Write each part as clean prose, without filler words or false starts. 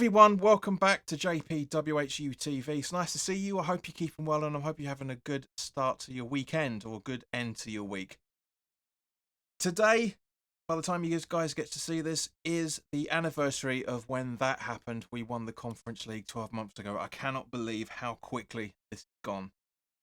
everyone, welcome back to WHU TV. It's nice to see you. I hope you're keeping well and I hope you're having a good start to your weekend or a good end to your week. Today, by the time you guys get to see this, is the anniversary of when that happened. We won the Conference League 12 months ago. I cannot believe how quickly this has gone.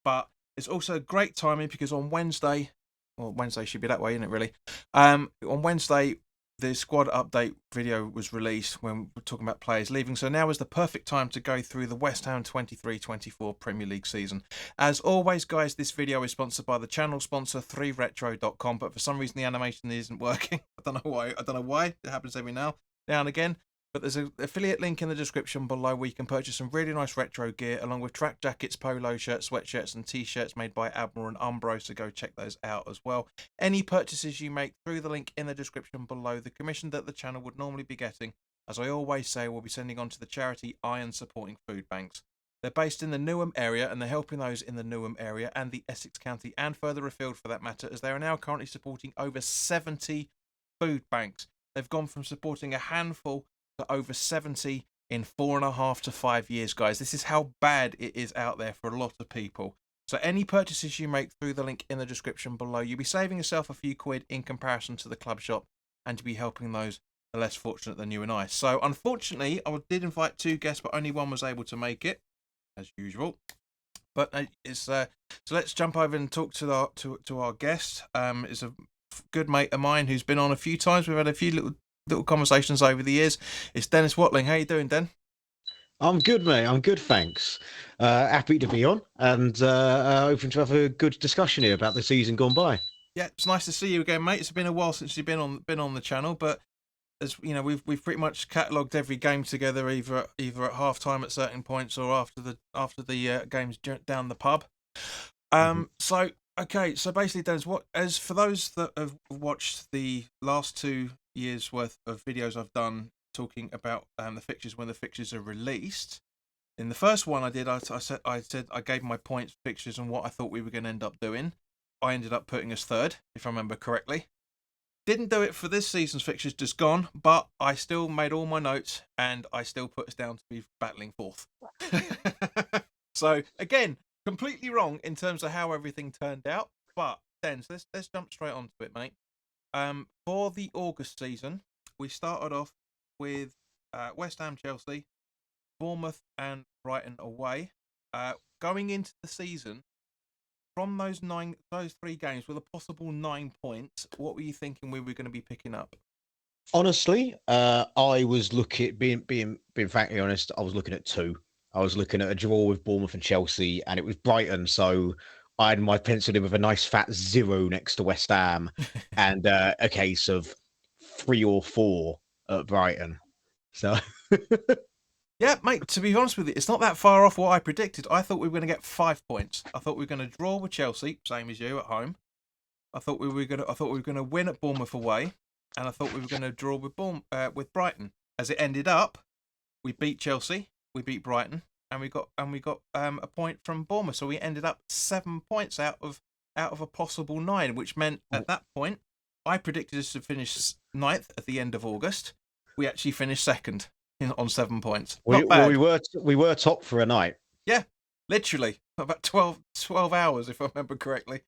But it's also great timing because on Wednesday, well, Wednesday should be that way, isn't it really? On Wednesday, the squad update video was released when we're talking about players leaving. So now is the perfect time to go through the West Ham 23-24 Premier League season. As always, guys, this video is sponsored by the channel sponsor 3retro.com, but for some reason the animation isn't working. I don't know why. It happens every now and again. But there's an affiliate link in the description below where you can purchase some really nice retro gear along with track jackets, polo shirts, sweatshirts and t-shirts made by Admiral and Umbro, so go check those out as well. Any purchases you make through the link in the description below, the commission that the channel would normally be getting, as I always say, will be sending on to the charity Iron Supporting Food Banks. They're based in the Newham area and they're helping those in the Newham area and the Essex County and further afield for that matter, as they are now currently supporting over 70 food banks. They've gone from supporting a handful to over 70 in 4.5 to 5 years, guys. This is how bad it is out there for a lot of people. So any purchases you make through the link in the description below, you'll be saving yourself a few quid in comparison to the club shop and to be helping those the less fortunate than you and I. So unfortunately, I did invite 2 guests, but only one was able to make it, as usual. But so let's jump over and talk to our guest. It's a good mate of mine who's been on a few times. We've had a few little conversations over the years. It's Dennis Watling. How you doing, Den? I'm good, mate. I'm good, thanks. Happy to be on and hoping to have a good discussion here about the season gone by. Yeah, it's nice to see you again, mate. It's been a while since you've been on the channel, but as you know, we've pretty much catalogued every game together, either at half time at certain points or after the games down the pub. So okay, so basically, Dennis, as for those that have watched the last 2 years worth of videos I've done talking about the fixtures when the fixtures are released. In the first one I did, I said I gave my points, fixtures, and what I thought we were going to end up doing. I ended up putting us third, if I remember correctly. Didn't do it for this season's fixtures, just gone, but I still made all my notes and I still put us down to be battling fourth. So again, completely wrong in terms of how everything turned out. But then, so let's jump straight onto it, mate. For the August season, we started off with West Ham, Chelsea, Bournemouth, and Brighton away. Going into the season, from those 3 games with a possible 9 points, what were you thinking we were going to be picking up? Honestly, I was being frankly honest, I was looking at 2. I was looking at a draw with Bournemouth and Chelsea, and it was Brighton, so I had my pencil in with a nice fat 0 next to West Ham, and a case of 3 or 4 at Brighton. So, yeah, mate. To be honest with you, it's not that far off what I predicted. I thought we were going to get 5 points. I thought we were going to draw with Chelsea, same as you at home. I thought we were going to win at Bournemouth away, and I thought we were going to draw with Brighton. As it ended up, we beat Chelsea, we beat Brighton, and we got a point from Bournemouth. So we ended up 7 points out of a possible 9, which meant at that point I predicted us to finish 9th at the end of August. We actually finished 2nd on 7 points. Not bad. We were top for a night. Yeah, literally about 12 hours, if I remember correctly.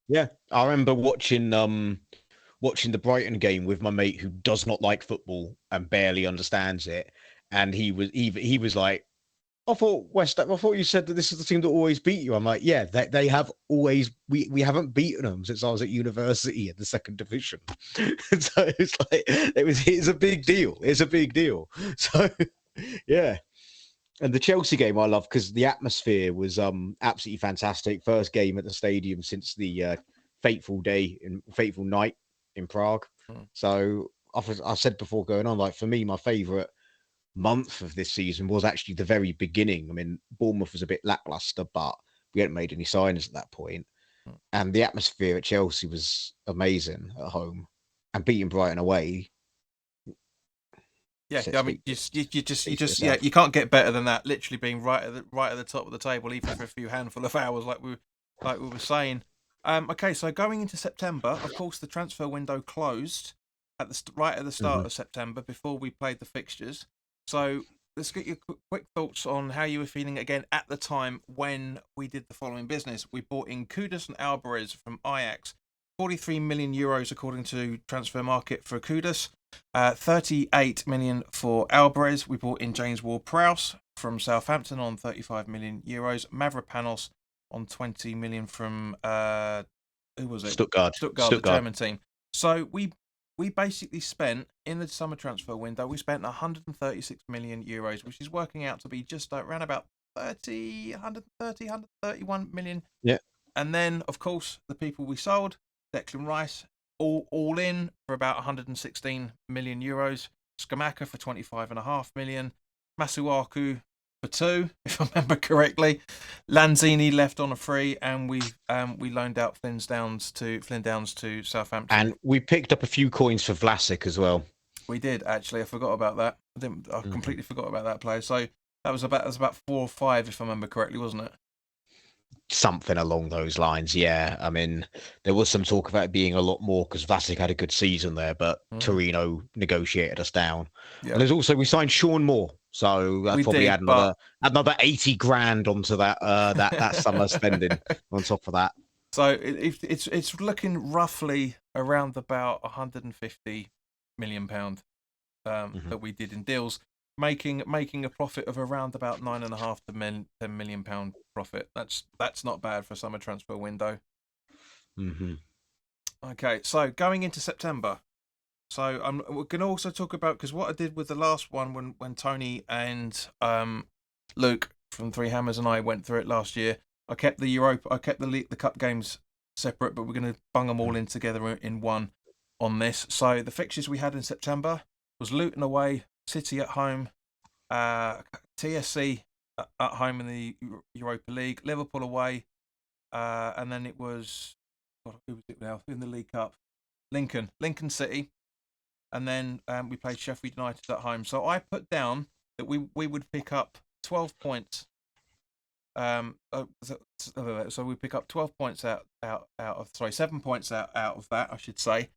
Yeah, I remember watching the Brighton game with my mate who does not like football and barely understands it, and he was like, I thought you said that this is the team that always beat you. I'm like, yeah, they have always. We haven't beaten them since I was at university in the 2nd division. So it's like it's a big deal. It's a big deal. So yeah, and the Chelsea game I love because the atmosphere was absolutely fantastic. First game at the stadium since the fateful night in Prague. So I said before going on, like for me, my favourite month of this season was actually the very beginning. I mean, Bournemouth was a bit lackluster, but we hadn't made any signings at that point. And the atmosphere at Chelsea was amazing at home, and beating Brighton away. Yeah, I mean, you can't get better than that. Literally being right at the top of the table, even for a few handful of hours, like we were saying. Okay, so going into September, of course, the transfer window closed right at the start of September before we played the fixtures. So let's get your quick thoughts on how you were feeling again at the time when we did the following business. We bought in Kudus and Alvarez from Ajax, 43 million euros according to Transfer Market for Kudus, 38 million for Alvarez. We bought in James Ward-Prowse from Southampton on 35 million euros. Mavropanos on 20 million from who was it? Stuttgart. Stuttgart, the German team. So we basically spent in the summer transfer window, we spent 136 million euros, which is working out to be just around about 131 million. Yeah. And then, of course, the people we sold, Declan Rice, all in for about 116 million euros. Skamaka for 25.5 million. Masuaku for 2, if I remember correctly. Lanzini left on a free, and we loaned out Flynn Downs to Southampton. And we picked up a few coins for Vlasic as well. We did, actually. I forgot about that. I completely forgot about that player. So that was about 4 or 5, if I remember correctly, wasn't it? Something along those lines, yeah. I mean, there was some talk about it being a lot more because Vlasic had a good season there, but Torino negotiated us down. Yeah. And there's also we signed Sean Moore, so that probably add another 80 grand onto that that summer spending on top of that. So it's looking roughly around about 150 million pound that we did in deals, making a profit of around about 9.5 to 10 million pound profit. That's not bad for a summer transfer window. Okay, so going into September. So we're going to also talk about, because what I did with the last one when Tony and Luke from Three Hammers and I went through it last year, I kept the cup games separate, but we're going to bung them all in together in one on this. So the fixtures we had in September was Luton away, City at home, TSC at home in the Europa League, Liverpool away, and then it was, who was it now in the League Cup? Lincoln City, and then we played Sheffield United at home. So I put down that we would pick up 12 points. So we pick up 12 points out of 7 points out of that, I should say,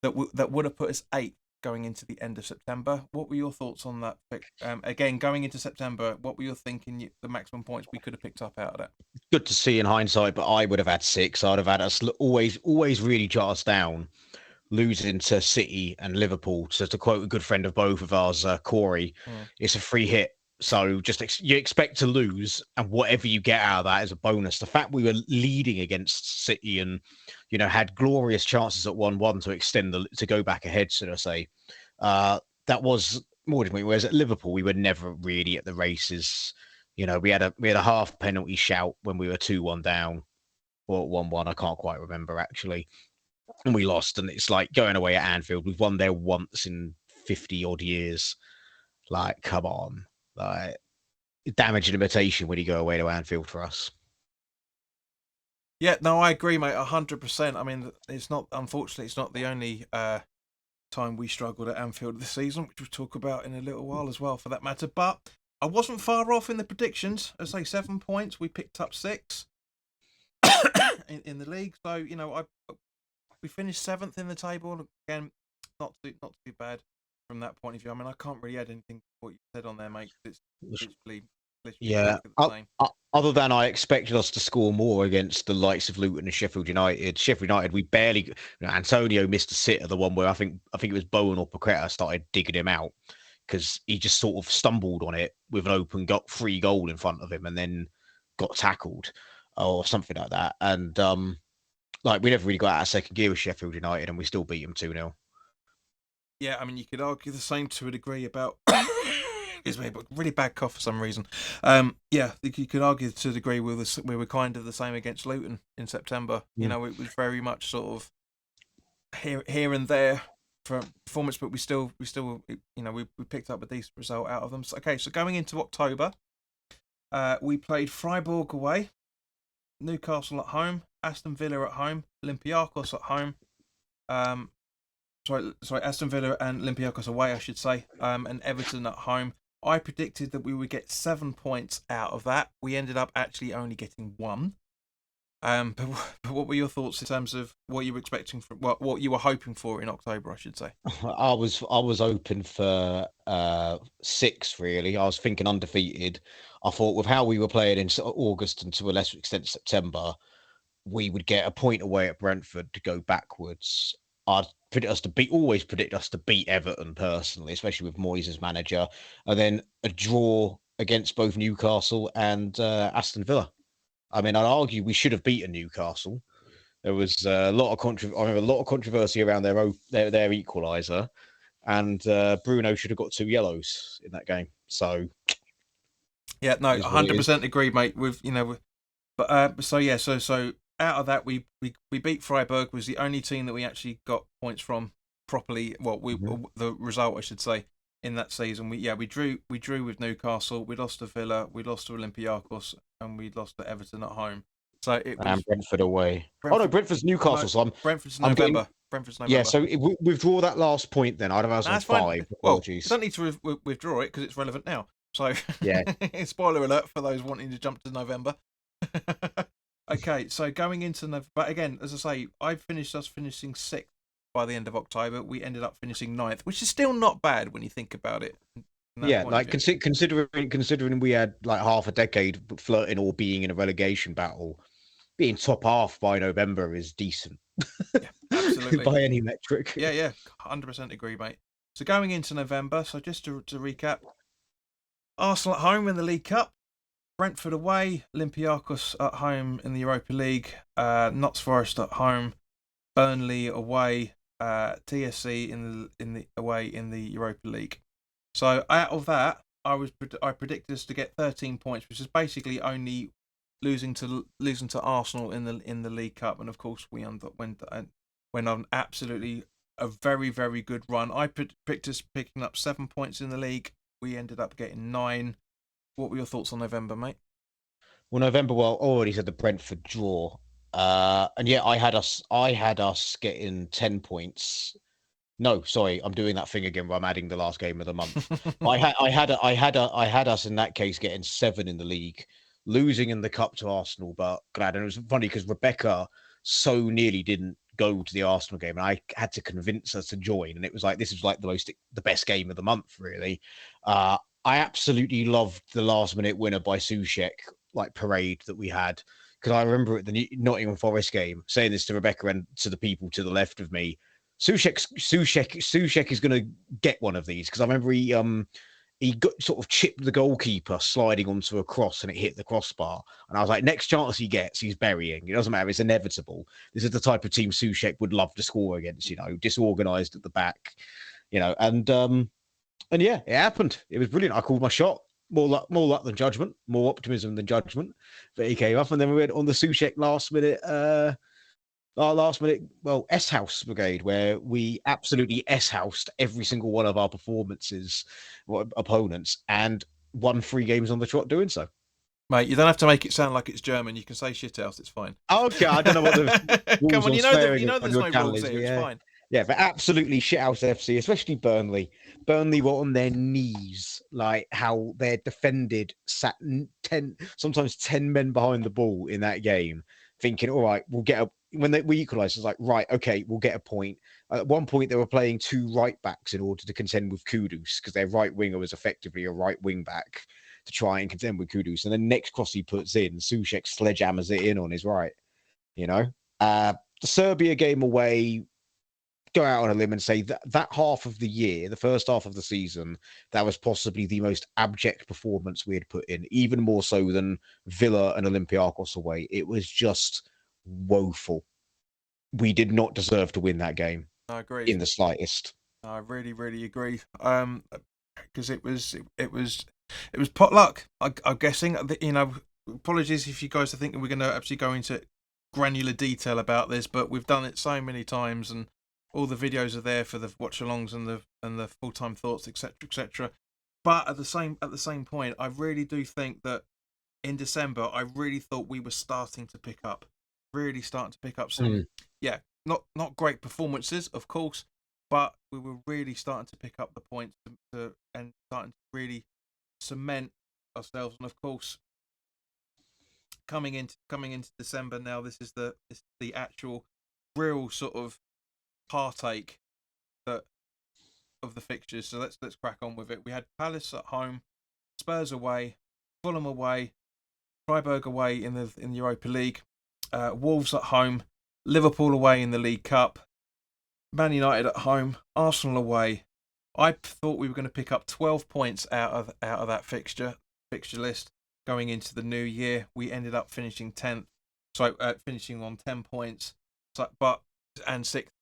that would have put us 8 going into the end of September. What were your thoughts on that? Again, going into September, what were you thinking the maximum points we could have picked up out of that? Good to see in hindsight, but I would have had 6. I'd have had us always really jar us down, losing to City and Liverpool. So to quote a good friend of both of ours, Corey, it's a free hit. So you expect to lose, and whatever you get out of that is a bonus. The fact we were leading against City and, had glorious chances at 1-1 to extend to go back ahead, should I say, that was more than we. Whereas at Liverpool, we were never really at the races. We had a half penalty shout when we were 2-1 down, or 1-1. I can't quite remember actually, and we lost. And it's like going away at Anfield. We've won there once in 50 odd years. Like, come on. Like, damage and imitation when you go away to Anfield for us. Yeah, no, I agree, mate, 100%. I mean, unfortunately, it's not the only time we struggled at Anfield this season, which we'll talk about in a little while as well, for that matter. But I wasn't far off in the predictions. As I say, 7 points. We picked up 6 in the league. So, we finished 7th in the table. Again, not too bad from that point of view. I mean, I can't really add anything to what you said on there, mate. It's literally yeah. Other than I expected us to score more against the likes of Luton and Sheffield United. Sheffield United, we barely. Antonio missed a sitter, the one where I think it was Bowen or Paqueta started digging him out because he just sort of stumbled on it with an open free goal in front of him and then got tackled or something like that. And we never really got out of second gear with Sheffield United, and we still beat them 2-0. Yeah, I mean, you could argue the same to a degree about. Excuse me, but really bad cough for some reason. Yeah, you could argue to a degree we were kind of the same against Luton in September. It was very much sort of here and there for performance, but we still we picked up a decent result out of them. So, okay, so going into October, we played Freiburg away, Newcastle at home, Aston Villa at home, Olympiacos at home. Sorry, Aston Villa and Olympiacos away, I should say, and Everton at home. I predicted that we would get 7 points out of that. We ended up actually only getting 1. But what were your thoughts in terms of what you were expecting from what you were hoping for in October, I should say? I was open for 6 really. I was thinking undefeated. I thought with how we were playing in August and to a lesser extent September, we would get a point away at Brentford to go backwards. I'd always predict us to beat Everton personally, especially with Moyes as manager, and then a draw against both Newcastle and Aston Villa. I mean, I'd argue we should have beaten Newcastle. There was a lot of I remember a lot of controversy around their equaliser, and Bruno should have got 2 yellows in that game. So Yeah, no, it is what it is. 100% agree, mate. But so yeah, so out of that, we beat Freiburg, was the only team that we actually got points from properly. Well, Mhm. the result, I should say, in that season. We drew with Newcastle. We lost to Villa. We lost to Olympiacos, and we lost to Everton at home. So it And was Brentford away. Oh no, Brentford. Brentford's No, Newcastle. So Brentford's I'm getting November. Brentford's yeah. November. So withdraw that last point. Then I'd have us No, on that's fine. 5. Well, we Apologies. don't need to withdraw it because it's relevant now. So, Yeah. spoiler alert for those wanting to jump to November. Okay, so going into November, but again, as I say, I finished us finishing 6th by the end of October. We ended up finishing 9th, which is still not bad when you think about it from that Yeah, point of like view. considering we had like half a decade flirting or being in a relegation battle, being top half by November is decent Yeah, absolutely. by any metric. Yeah, yeah, 100% agree, mate. So going into November, so just to recap, Arsenal at home in the League Cup. Brentford away, Olympiacos at home in the Europa League, Notts Forest at home, Burnley away, TSC in the away in the Europa League. So out of that, I predicted us to get 13 points, which is basically only losing to Arsenal in the League Cup, and of course we went on absolutely a very very good run. I predicted us picking up 7 points in the league. We ended up getting 9. What were your thoughts on November, mate? Well, November, well, already said the Brentford draw. And yeah, I had us getting 10 points. No, sorry, I'm doing that thing again where I'm adding the last game of the month. I had us in that case getting 7 in the league, losing in the cup to Arsenal, but glad. And it was funny because Rebecca so nearly didn't go to the Arsenal game, and I had to convince her to join. And it was like this was like the best game of the month, really. Uh, I absolutely loved the last minute winner by Sushek, like parade that we had. Because I remember at the Nottingham Forest game saying this to Rebecca and to the people to the left of me. Sushek is going to get one of these because I remember he got sort of chipped the goalkeeper sliding onto a cross and it hit the crossbar. And I was like, next chance he gets, he's burying. It doesn't matter. It's inevitable. This is the type of team Sushek would love to score against, disorganized at the back, and yeah, it happened. It was brilliant. I called my shot. More luck than judgment, more optimism than judgment. But he came up, and then we went on the Sushek last minute, well, S House Brigade, where we absolutely S housed every single one of our performances, opponents, and won 3 games on the trot doing so. Mate, you don't have to make it sound like it's German. You can say shit else. It's fine. Okay, I don't know what the Come rules on, on you swearing know on there's your no channel rules is, here. but It's yeah. fine. Yeah, but absolutely shit house FC, especially Burnley. Burnley were on their knees, like how their defended sat 10, sometimes 10 men behind the ball in that game, thinking, all right, we'll get a. When we equalised, it's like, right, okay, we'll get a point. At one point, they were playing 2 right backs in order to contend with Kudus because their right winger was effectively a right wing back to try and contend with Kudus. And then next cross he puts in, Sushek sledgehammers it in on his right, you know? The Serbia game away, go out on a limb and say that half of the year, the first half of the season, that was possibly the most abject performance we had put in, even more so than Villa and Olympiacos away. It was just woeful. We did not deserve to win that game I agree. in the slightest. I really, really agree. Because it was pot luck. I'm guessing. Apologies if you guys are thinking we're going to actually go into granular detail about this, but we've done it so many times, and all the videos are there for the watch-alongs and the full-time thoughts, etc., etc. But at the same point, I really do think that in December, I really thought we were starting to pick up, really starting to pick up some, Mm. yeah, not great performances, of course, but we were really starting to pick up the points and starting to really cement ourselves. And of course, coming into December now. This is the actual real sort of heartache that of the fixtures. So let's crack on with it. We had Palace at home, Spurs away, Fulham away, Freiburg away in the Europa League, Wolves at home, Liverpool away in the League Cup, Man United at home, Arsenal away. I thought we were going to pick up 12 points out of that fixture list going into the new year. We ended up finishing 10th, so finishing on 10 points, and sixth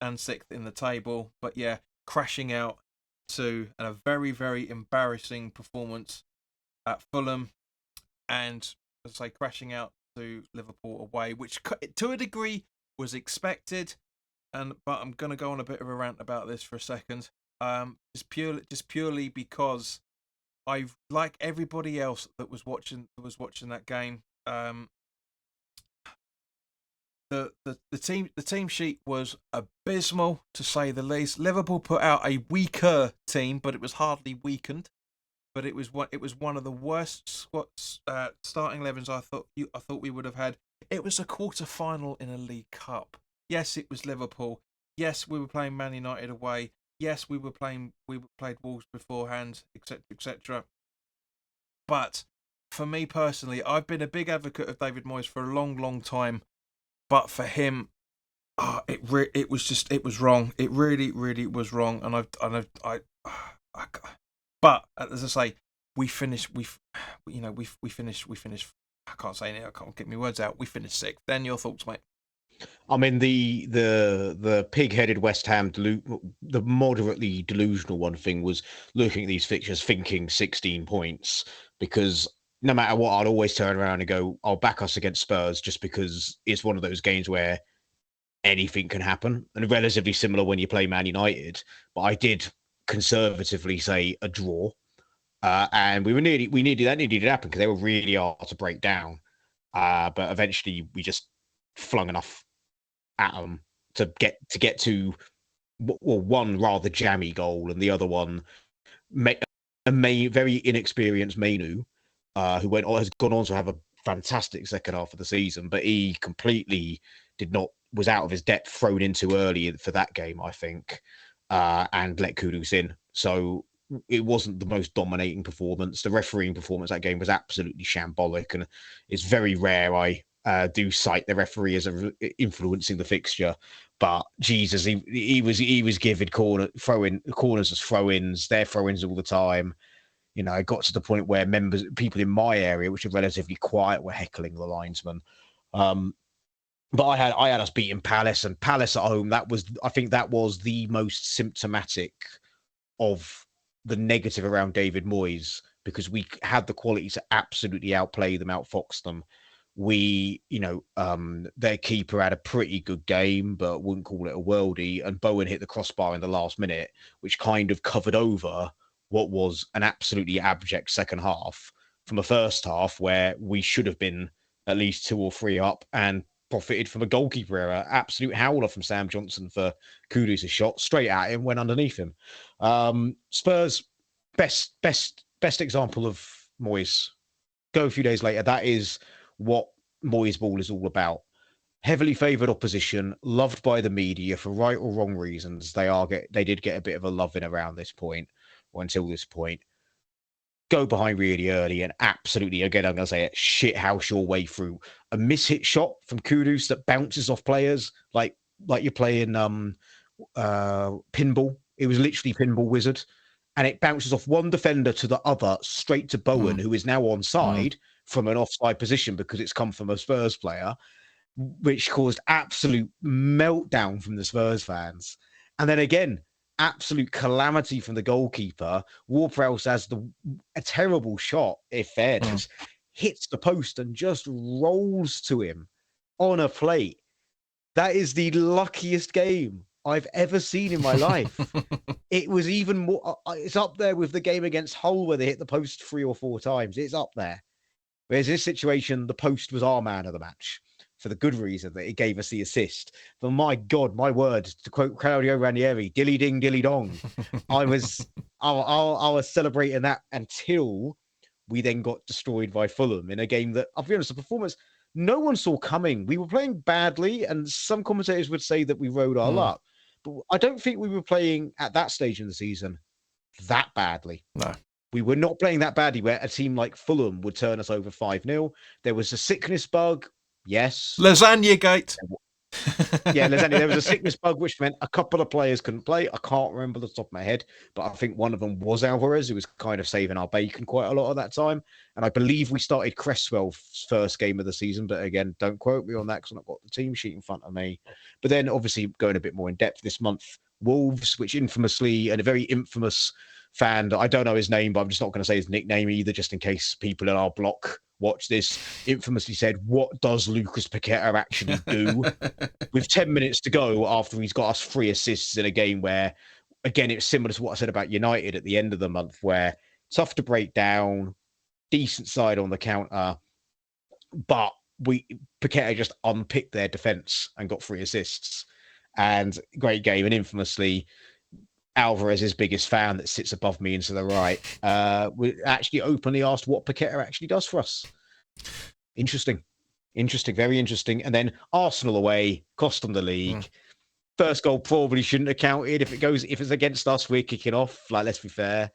in the table. But yeah, crashing out to a very, very embarrassing performance at Fulham, and as I say, crashing out to Liverpool away, which to a degree was expected. But I'm going to go on a bit of a rant about this for a second. Just purely because I, like everybody else that was watching that game. The team sheet was abysmal, to say the least. Liverpool put out a weaker team, but it was hardly weakened. But it was one of the worst starting 11s I thought we would have had. It was a quarter final in a League Cup. Yes, it was Liverpool. Yes, we were playing Man United away. Yes, we played Wolves beforehand, etc., etc. But for me personally, I've been a big advocate of David Moyes for a long, long time. But for him, it was wrong. It really, really was wrong. But as I say, we finished. We finished. I can't say it. I can't get my words out. We finished sixth. Then your thoughts, mate? I mean, the pig-headed West Ham, the moderately delusional one thing was looking at these fixtures, thinking 16 points, because no matter what, I'd always turn around and go, I'll back us against Spurs, just because it's one of those games where anything can happen, and relatively similar when you play Man United. But I did conservatively say a draw, and we needed that to happen because they were really hard to break down. But eventually, we just flung enough at them to get to one rather jammy goal, and the other one very inexperienced Mainu, who has gone on to have a fantastic second half of the season, but he completely was out of his depth, thrown in too early for that game, I think, and let Kudus in. So it wasn't the most dominating performance. The refereeing performance that game was absolutely shambolic, and it's very rare I do cite the referee as influencing the fixture. But Jesus, he was giving corners as throw-ins, their throw-ins all the time. You know, it got to the point where people in my area, which are relatively quiet, were heckling the linesman. But I had us beating Palace, and Palace at home. I think that was the most symptomatic of the negative around David Moyes, because we had the quality to absolutely outplay them, outfox them. Their keeper had a pretty good game, but wouldn't call it a worldie. And Bowen hit the crossbar in the last minute, which kind of covered over what was an absolutely abject second half from a first half where we should have been at least 2 or 3 up and profited from a goalkeeper error. Absolute howler from Sam Johnson for Kudus' shot straight at him, went underneath him. Spurs, best example of Moyes. Go a few days later. That is what Moyes ball is all about. Heavily favoured opposition, loved by the media for right or wrong reasons. They did get a bit of a loving around this point, or until this point. Go behind really early and absolutely, again, I'm going to say it, shithouse your way through. A mishit shot from Kudus that bounces off players like you're playing pinball. It was literally Pinball Wizard. And it bounces off one defender to the other, straight to Bowen, who is now onside from an offside position because it's come from a Spurs player, which caused absolute meltdown from the Spurs fans. And then again, absolute calamity from the goalkeeper. Ward-Prowse has a terrible shot, if fairness, hits the post and just rolls to him on a plate. That is the luckiest game I've ever seen in my life. It was even more, it's up there with the game against Hull where they hit the post 3 or 4 times. It's up there. Whereas in this situation, the post was our man of the match for the good reason that it gave us the assist. But my God, my word, to quote Claudio Ranieri, dilly ding, dilly dong. I was celebrating that until we then got destroyed by Fulham in a game that, I'll be honest, a performance no one saw coming. We were playing badly, and some commentators would say that we rode our luck. But I don't think we were playing at that stage in the season that badly. No. We were not playing that badly where a team like Fulham would turn us over 5-0. There was a sickness bug. Yes. Lasagna gate. Yeah, there was a sickness bug, which meant a couple of players couldn't play. I can't remember the top of my head, but I think one of them was Alvarez, who was kind of saving our bacon quite a lot of that time. And I believe we started Cresswell's first game of the season, but again, don't quote me on that because I've not got the team sheet in front of me. But then obviously going a bit more in depth this month, Wolves, which infamously, and a very infamous fan, I don't know his name, but I'm just not going to say his nickname either, just in case people in our block watch this, infamously said, "What does Lucas Paqueta actually do?" with 10 minutes to go after he's got us 3 assists in a game where, again, it's similar to what I said about United at the end of the month, where tough to break down, decent side on the counter, but Paqueta just unpicked their defence and got 3 assists. And great game, and infamously, Alvarez's biggest fan that sits above me and to the right, we actually openly asked what Paqueta actually does for us. Interesting, very interesting. And then Arsenal away, cost them the league. First goal probably shouldn't have counted. If it's against us, we're kicking off. Like, let's be fair.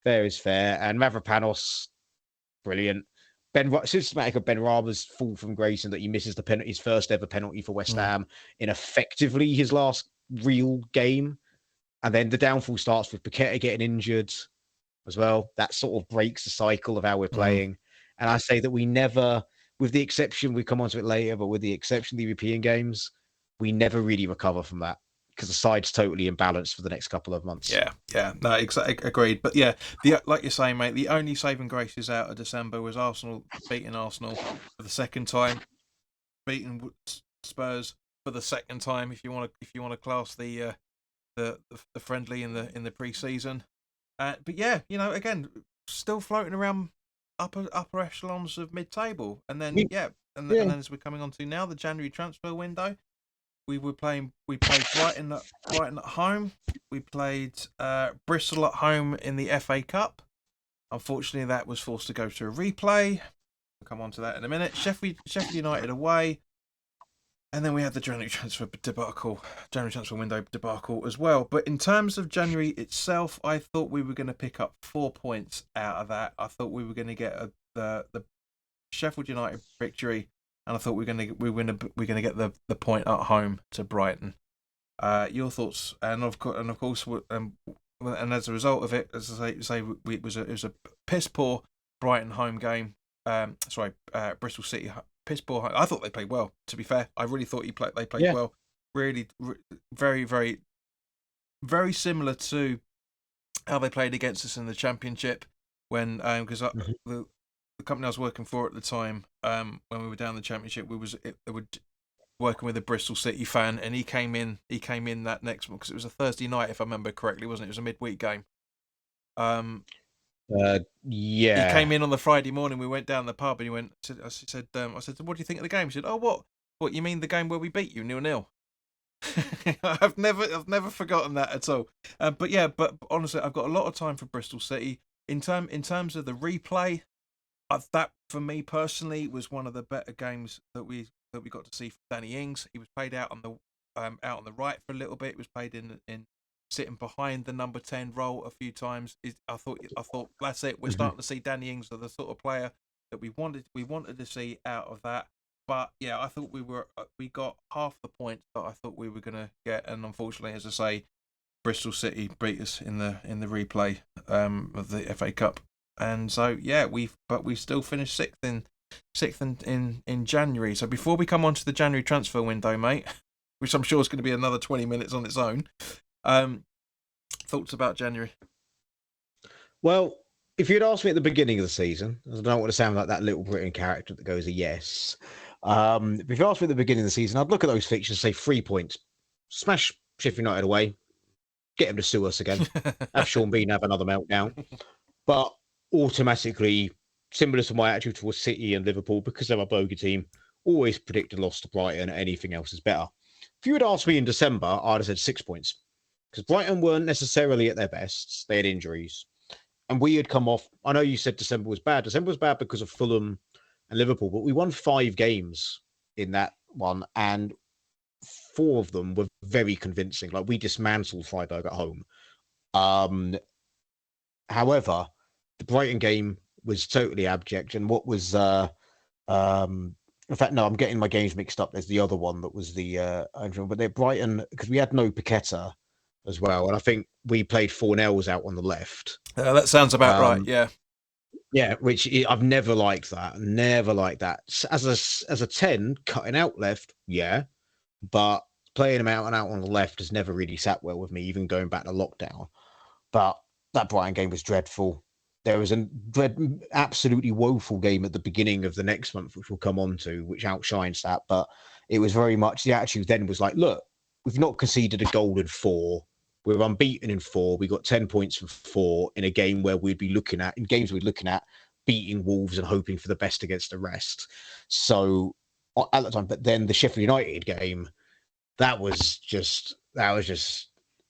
Fair is fair. And Mavropanos, brilliant. Systematic of Ben Rama's fall from grace and that he misses his first ever penalty for West Ham in effectively his last real game. And then the downfall starts with Paqueta getting injured as well. That sort of breaks the cycle of how we're playing. And I say that we never, with the exception, we come on to it later, but with the exception of the European games, we never really recover from that because the side's totally imbalanced for the next couple of months. Yeah. No, exactly, agreed. But yeah, like you're saying, mate, the only saving graces out of December was Arsenal beating Arsenal for the second time, beating Spurs for the second time, if you want to class the friendly in the pre-season. But yeah, again, still floating around upper echelons of mid-table, and then and then as we're coming on to now the January transfer window, we played Brighton at home. We played Bristol at home in the FA Cup. Unfortunately, that was forced to go to a replay. We'll come on to that in a minute. Sheffield United away. And then we had the January transfer window debacle as well. But in terms of January itself, I thought we were going to pick up 4 points out of that. I thought we were going to get the Sheffield United victory, and I thought we were going to get the point at home to Brighton. Your thoughts? And of course, and as a result of it, as I say, it was a piss poor Brighton home game. Bristol City. Piss poor. I thought they played well. To be fair, I really thought they played well. Really, very, very, very similar to how they played against us in the Championship when because the company I was working for at the time, when we were down the Championship, they were working with a Bristol City fan, and he came in that next one because it was a Thursday night, if I remember correctly, wasn't it? It was a midweek game. He came in on the Friday morning. We went down the pub, and he went. I said, "What do you think of the game?" He said, "Oh, what you mean the game where we beat you 0-0?" I've never forgotten that at all. But honestly, I've got a lot of time for Bristol City. In terms of the replay, that for me personally was one of the better games that we got to see from Danny Ings. He was played out on the right for a little bit. He was played in sitting behind the number 10 role a few times. I thought that's it. We're starting to see Danny Ings, the sort of player that we wanted to see out of that. But yeah, I thought we got half the points that I thought we were going to get, and unfortunately, as I say, Bristol City beat us in the replay of the FA Cup, and so yeah, we still finished sixth in January. So before we come on to the January transfer window, mate, which I'm sure is going to be another 20 minutes on its own. Thoughts about January? Well, if you'd asked me at the beginning of the season, I don't want to sound like that little Britain character that goes a yes. If you asked me at the beginning of the season, I'd look at those fixtures and say 3 points. Smash Sheffield United away. Get them to sue us again. Have Sean Bean have another meltdown. But automatically, similar to my attitude towards City and Liverpool, because they're a bogey team, always predict a loss to Brighton. Anything else is better. If you had asked me in December, I'd have said 6 points. Because Brighton weren't necessarily at their best. They had injuries. and we had come off. I know you said December was bad. December was bad because of Fulham and Liverpool, but we won 5 games in that one, and 4 of them were very convincing. Like we dismantled Freiburg at home. Um, However, the Brighton game was totally abject, and what was in fact, no, I'm getting my games mixed up. There's the other one that was the but they're Brighton because we had no Paqueta as well, and I think we played 4-0s out on the left. That sounds about right. Yeah. Yeah, which I've never liked that. Never liked that. As a 10, cutting out left, yeah, but playing him out and out on the left has never really sat well with me, even going back to lockdown. But that Brighton game was dreadful. There was an absolutely woeful game at the beginning of the next month, which we'll come on to, which outshines that. But it was very much the attitude then was like, look, we've not conceded a goal in 4. We're unbeaten in 4. We got 10 points from 4 in a game where we'd be looking at, beating Wolves and hoping for the best against the rest. So at the time, but then the Sheffield United game, that was just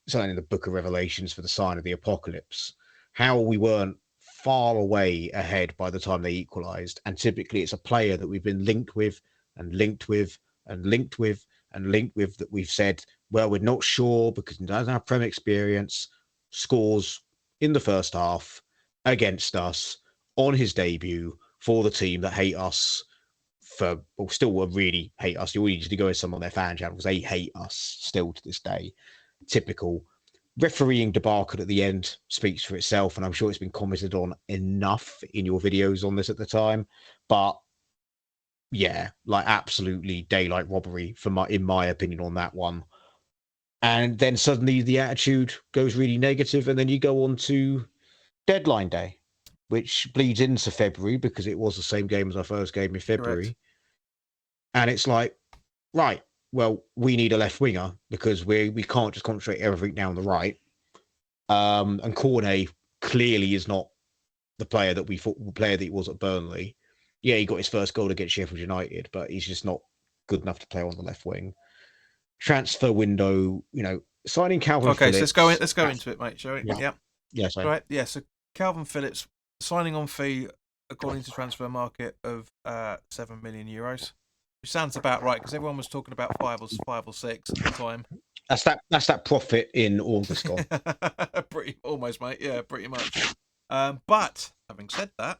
something in the Book of Revelations for the sign of the apocalypse. How we weren't far away ahead by the time they equalised, and typically it's a player that we've been linked with and linked with and linked with and linked with that we've said, well, we're not sure because he doesn't have Prem experience, scores in the first half against us on his debut for the team that hate us still really hate us. You all need to go to some of their fan channels. They hate us still to this day. Typical. Refereeing debacle at the end speaks for itself, and I'm sure it's been commented on enough in your videos on this at the time. But yeah, like absolutely daylight robbery in my opinion on that one. And then suddenly the attitude goes really negative, and then you go on to deadline day, which bleeds into February because it was the same game as our first game in February. Correct. And it's like, right, well, we need a left winger because we can't just concentrate everything down the right. And Cornet clearly is not the player that he was at Burnley. Yeah, he got his first goal against Sheffield United, but he's just not good enough to play on the left wing. Transfer window, signing Calvin Phillips. Okay, so let's go into it, mate, shall we? Yeah. Yeah, sorry. Right, yeah, so Calvin Phillips, signing on fee, according to Transfer Market, of €7 million. Which sounds about right because everyone was talking about 5 or 6 at the time. That's that profit in August gone. Almost, mate. Yeah, pretty much. But having said that,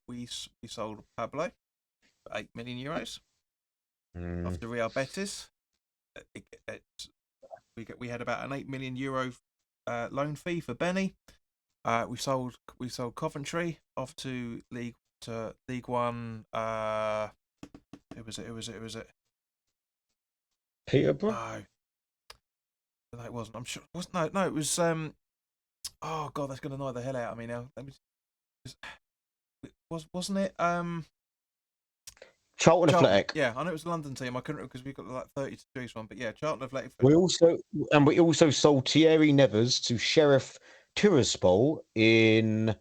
we sold Pablo for €8 million after Real Betis. We had about an €8 million loan fee for Benny. We sold Coventry off to League One. Who was it? Peterborough? No, it wasn't. I'm sure. No, it was. Oh god, that's gonna annoy the hell out of me now. Wasn't it? Charlton Athletic. Yeah, I know it was a London team. I couldn't because we got like 30 to choose from. But yeah, Charlton Athletic. We also sold Thierry Nevers to Sheriff Tiraspol in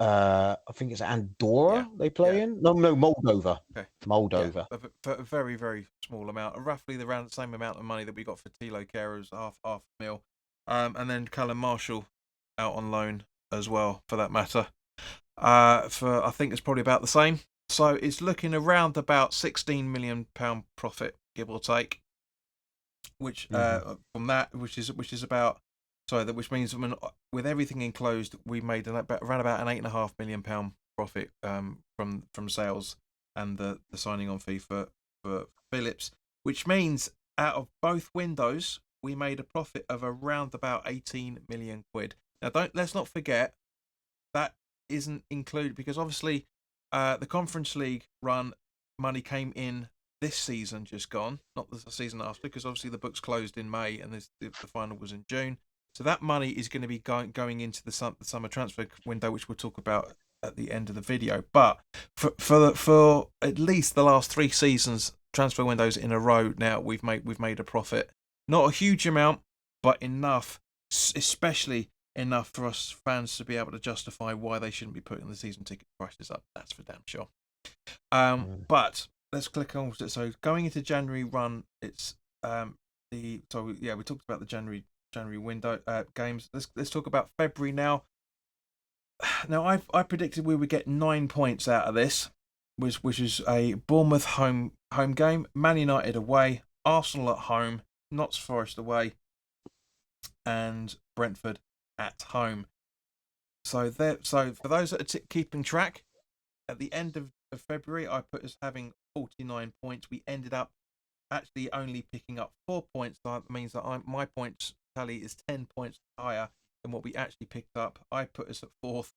I think it's Andorra they play in. No, Moldova. Okay. Moldova. Yeah, for a very, very small amount, roughly around the same amount of money that we got for Tilo Kehra's half a mil, and then Callum Marshall out on loan as well, for that matter. For I think it's probably about the same. So it's looking around about £16 million profit, give or take. Which from that, which means with everything enclosed, we made around about an £8.5 million profit from sales and the signing on fee for Phillips, which means out of both windows we made a profit of around about £18 million. Now let's not forget that isn't included because obviously the Conference League run money came in this season just gone, not the season after, because obviously the books closed in May and the final was in June. So that money is going to be going into the summer transfer window, which we'll talk about at the end of the video. But for at least the last 3 seasons, transfer windows in a row now, we've made a profit. Not a huge amount, but enough, especially enough for us fans to be able to justify why they shouldn't be putting the season ticket prices up. That's for damn sure. But let's click on. So going into January run, it's we talked about the January window games. Let's talk about February now. now I predicted we would get 9 points out of this, which is a Bournemouth home game, Man United away, Arsenal at home, Notts Forest away, and Brentford at home. So for those that are keeping track, at the end of February, I put us having 49 points. We ended up actually only picking up 4 points. That means that my points tally is 10 points higher than what we actually picked up. I put us at fourth,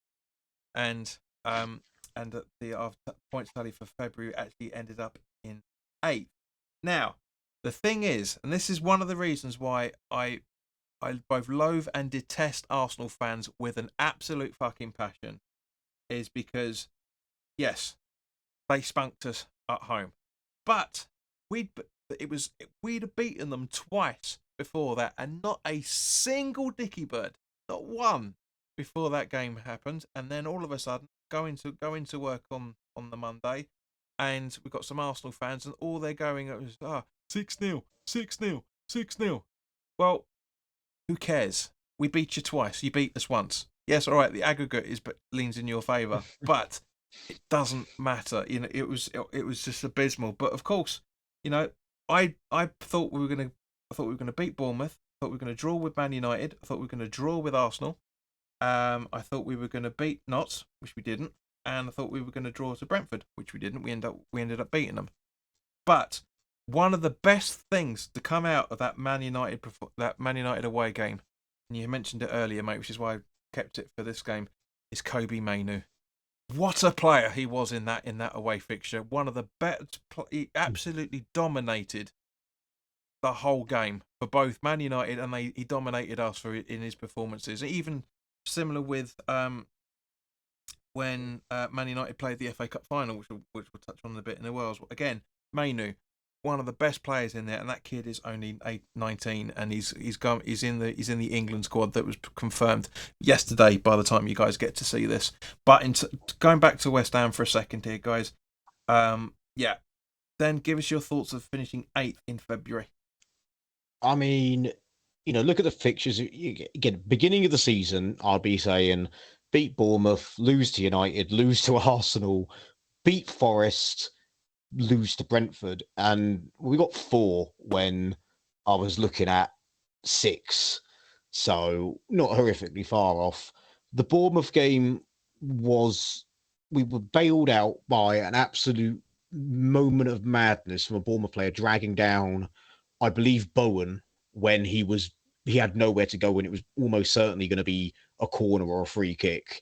and our points tally for February actually ended up in eighth. Now, the thing is, and this is one of the reasons why I both loathe and detest Arsenal fans with an absolute fucking passion, is because yes, they spunked us at home, but we'd have beaten them twice before that, and not a single dicky bird, not one, before that game happened. And then all of a sudden, go into work on the Monday, and we've got some Arsenal fans, and all they're going at was 6-0, 6-0, 6-0. Well, who cares? We beat you twice. You beat us once. Yes, all right. The aggregate leans in your favour, but it doesn't matter. It was just abysmal. But of course, I thought we were gonna beat Bournemouth. I thought we were gonna draw with Man United. I thought we were gonna draw with Arsenal. I thought we were gonna beat Notts, which we didn't, and I thought we were gonna draw to Brentford, which we didn't. We ended up beating them. But one of the best things to come out of that Man United away game, and you mentioned it earlier, mate, which is why I kept it for this game, is Kobbie Mainoo. What a player he was in that away fixture. One of the best. He absolutely dominated the whole game for both Man United, and he dominated us in his performances. Even similar with when Man United played the FA Cup final, which we'll touch on in a bit in a while. Again, Mainoo, one of the best players in there, and that kid is only 19, and he's in the England squad that was confirmed yesterday. By the time you guys get to see this, but going back to West Ham for a second here, guys, yeah, then give us your thoughts of finishing 8th in February. I mean, look at the fixtures again. Beginning of the season, I'll be saying beat Bournemouth, lose to United, lose to Arsenal, beat Forest, lose to Brentford, and we got 4 when I was looking at 6, so not horrifically far off. The Bournemouth game we were bailed out by an absolute moment of madness from a Bournemouth player dragging down, I believe, Bowen when he had nowhere to go, when it was almost certainly going to be a corner or a free kick.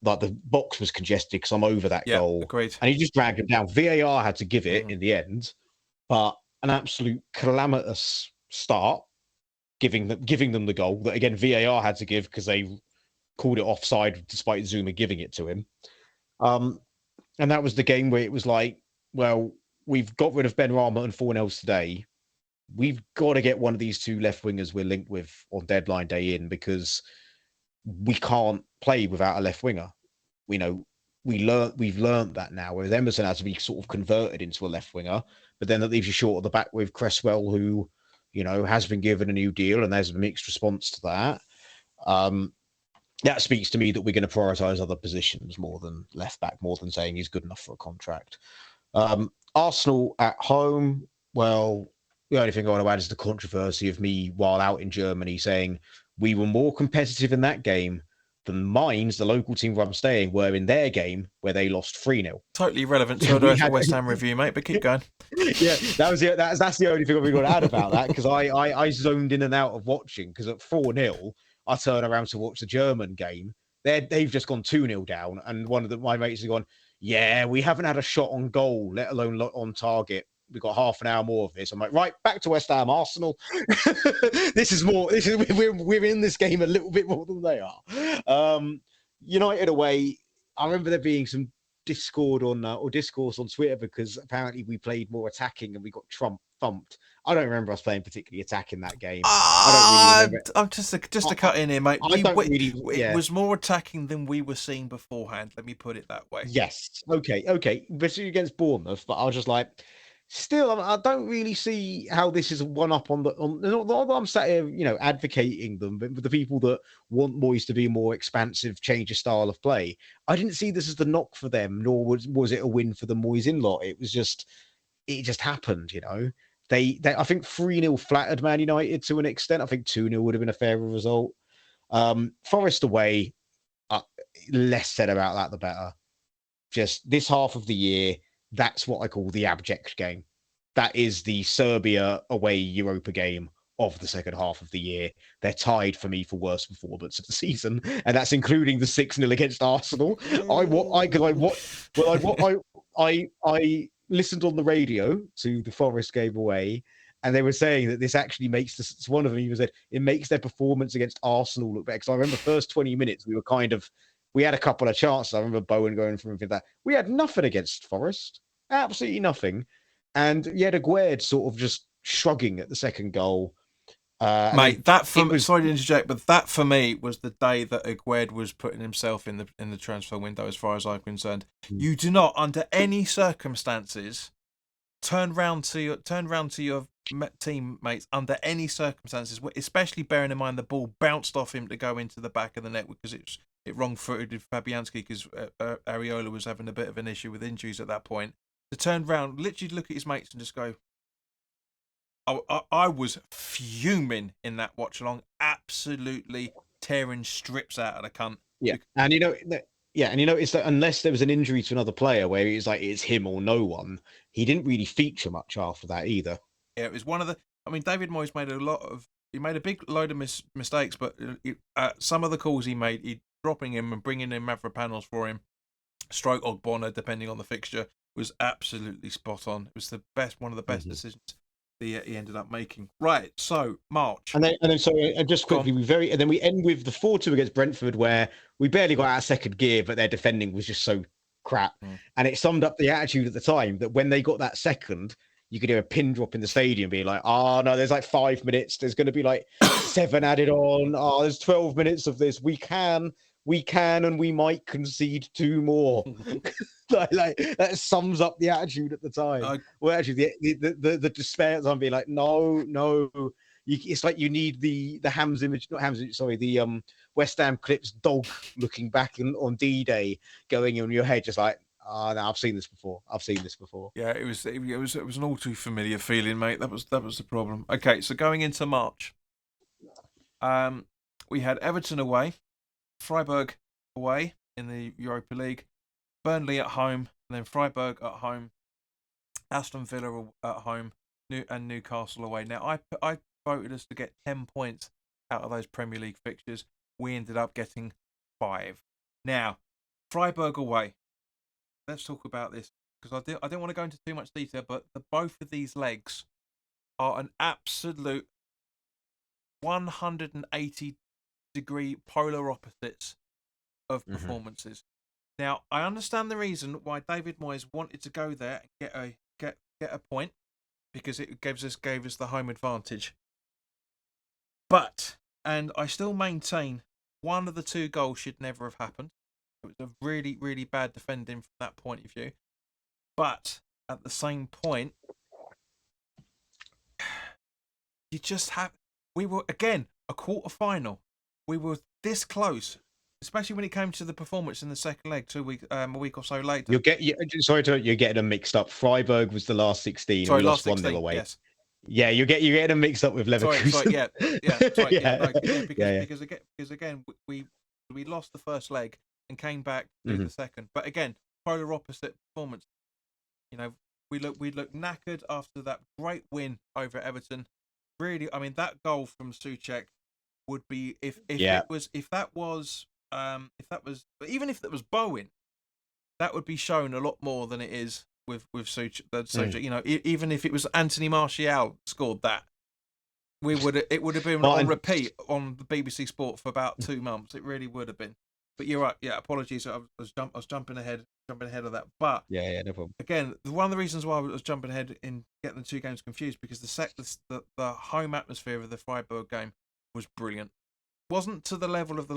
Like the box was congested because I'm over that goal. Agreed. And he just dragged him down. VAR had to give it in the end, but an absolute calamitous start, giving them the goal that again VAR had to give because they called it offside despite Zuma giving it to him. And that was the game where it was like, well, we've got rid of Ben Rama and 4-0 today. We've got to get one of these 2 left wingers we're linked with on deadline day in, because we can't play without a left winger. We've learned that now, whereas Emerson has to be sort of converted into a left winger, but then that leaves you short at the back with Cresswell, who, has been given a new deal, and there's a mixed response to that. That speaks to me that we're going to prioritise other positions more than left back, more than saying he's good enough for a contract. Arsenal at home, well, the only thing I want to add is the controversy of me while out in Germany saying we were more competitive in that game than Mainz, the local team where I'm staying, were in their game where they lost 3-0. Totally relevant to the West Ham review, mate, but keep going. Yeah, that's the only thing I've got to add about that, because I zoned in and out of watching, because at 4-0, I turn around to watch the German game. They've just gone 2-0 down, and one of my mates has gone, yeah, we haven't had a shot on goal, let alone on target. We've got half an hour more of this. I'm like, right, back to West Ham, Arsenal. We're in this game a little bit more than they are. United away, I remember there being some discourse on Twitter because apparently we played more attacking and we got thumped. I don't remember us playing particularly attacking that game. I don't really remember. I'm just to cut in here, mate. It was more attacking than we were seeing beforehand. Let me put it that way. Yes. Okay. Especially against Bournemouth, but I was just like, still, I don't really see how this is one up on the. Not that I'm sat here, advocating them, but the people that want Moyes to be more expansive, change a style of play. I didn't see this as the knock for them, nor was it a win for the Moyes in lot. It just happened, I think 3-0 flattered Man United to an extent. I think 2-0 would have been a fairer result. Forest away, less said about that, the better. Just this half of the year, that's what I call the abject game. That is the Serbia away Europa game of the second half of the year. They're tied for me for worst performance of the season, and that's including the 6-0 against Arsenal. I listened on the radio to the Forest game away, and they were saying that this actually makes this. One of them even said it makes their performance against Arsenal look better. Because I remember the first 20 minutes we had a couple of chances. I remember Bowen going from that. We had nothing against Forest, absolutely nothing. And you had Aguerd sort of just shrugging at the second goal. Mate, sorry to interject, but that for me was the day that Aguerd was putting himself in the transfer window, as far as I'm concerned. You do not, under any circumstances, turn round to your teammates under any circumstances, especially bearing in mind the ball bounced off him to go into the back of the net because it wrong-footed with Fabianski because Areola was having a bit of an issue with injuries at that point. To turn round, literally look at his mates and just go, I was fuming in that watch-along, absolutely tearing strips out of the cunt. Yeah, and it's that unless there was an injury to another player where it's like it's him or no one, he didn't really feature much after that either. Yeah, it was one of the. I mean, David Moyes made a big load of mistakes, but some of the calls he made, he dropping him and bringing in Mavropanos for him, stroke Ogbonna, depending on the fixture, was absolutely spot on. It was one of the best decisions he ended up making. Right, so March, and then sorry, and just quickly, and then we end with the 4-2 against Brentford, where we barely got out of second gear, but their defending was just so crap, and it summed up the attitude at the time that when they got that second, you could hear a pin drop in the stadium being like, oh, no, there's like 5 minutes. There's going to be like 7 added on. Oh, there's 12 minutes of this. We can, and we might concede 2 more. like that sums up the attitude at the time. Well, actually, the despair at the time being like, no. It's like you need the Hams image, not Hams image, sorry, the West Ham clips dog looking back on D-Day going in your head, just like, oh, no, I've seen this before. Yeah, it was an all too familiar feeling, mate. That was the problem. Okay, so going into March, we had Everton away, Freiburg away in the Europa League, Burnley at home, and then Freiburg at home, Aston Villa at home, and Newcastle away. Now, I voted us to get 10 points out of those Premier League fixtures. We ended up getting 5. Now, Freiburg away. Let's talk about this because I don't want to go into too much detail, but both of these legs are an absolute 180-degree polar opposites of performances. Now, I understand the reason why David Moyes wanted to go there and get a point because it gave us the home advantage. But, and I still maintain, one of the 2 goals should never have happened. It was a really, really bad defending from that point of view. But at the same point, you just have. We were, again, a quarter-final. We were this close, especially when it came to the performance in the second leg a week or so later. You're getting them mixed up. Freiburg was the last 16. Sorry, we lost 1-0 away. Yes. Yeah, you're getting them mixed up with Leverkusen. Because again, we lost the first leg and came back to the second. But again, polar opposite performance. We look knackered after that great win over Everton. Really, I mean, that goal from Souček would be even if that was Bowen, that would be shown a lot more than it is with Souček. Even if it was Anthony Martial scored that, it would have been on repeat on the BBC Sport for about 2 months. It really would have been. But you're right. Yeah, apologies. I was jumping ahead of that. But no problem. Again, one of the reasons why I was jumping ahead in getting the 2 games confused because the home atmosphere of the Freiburg game was brilliant. Wasn't to the level of the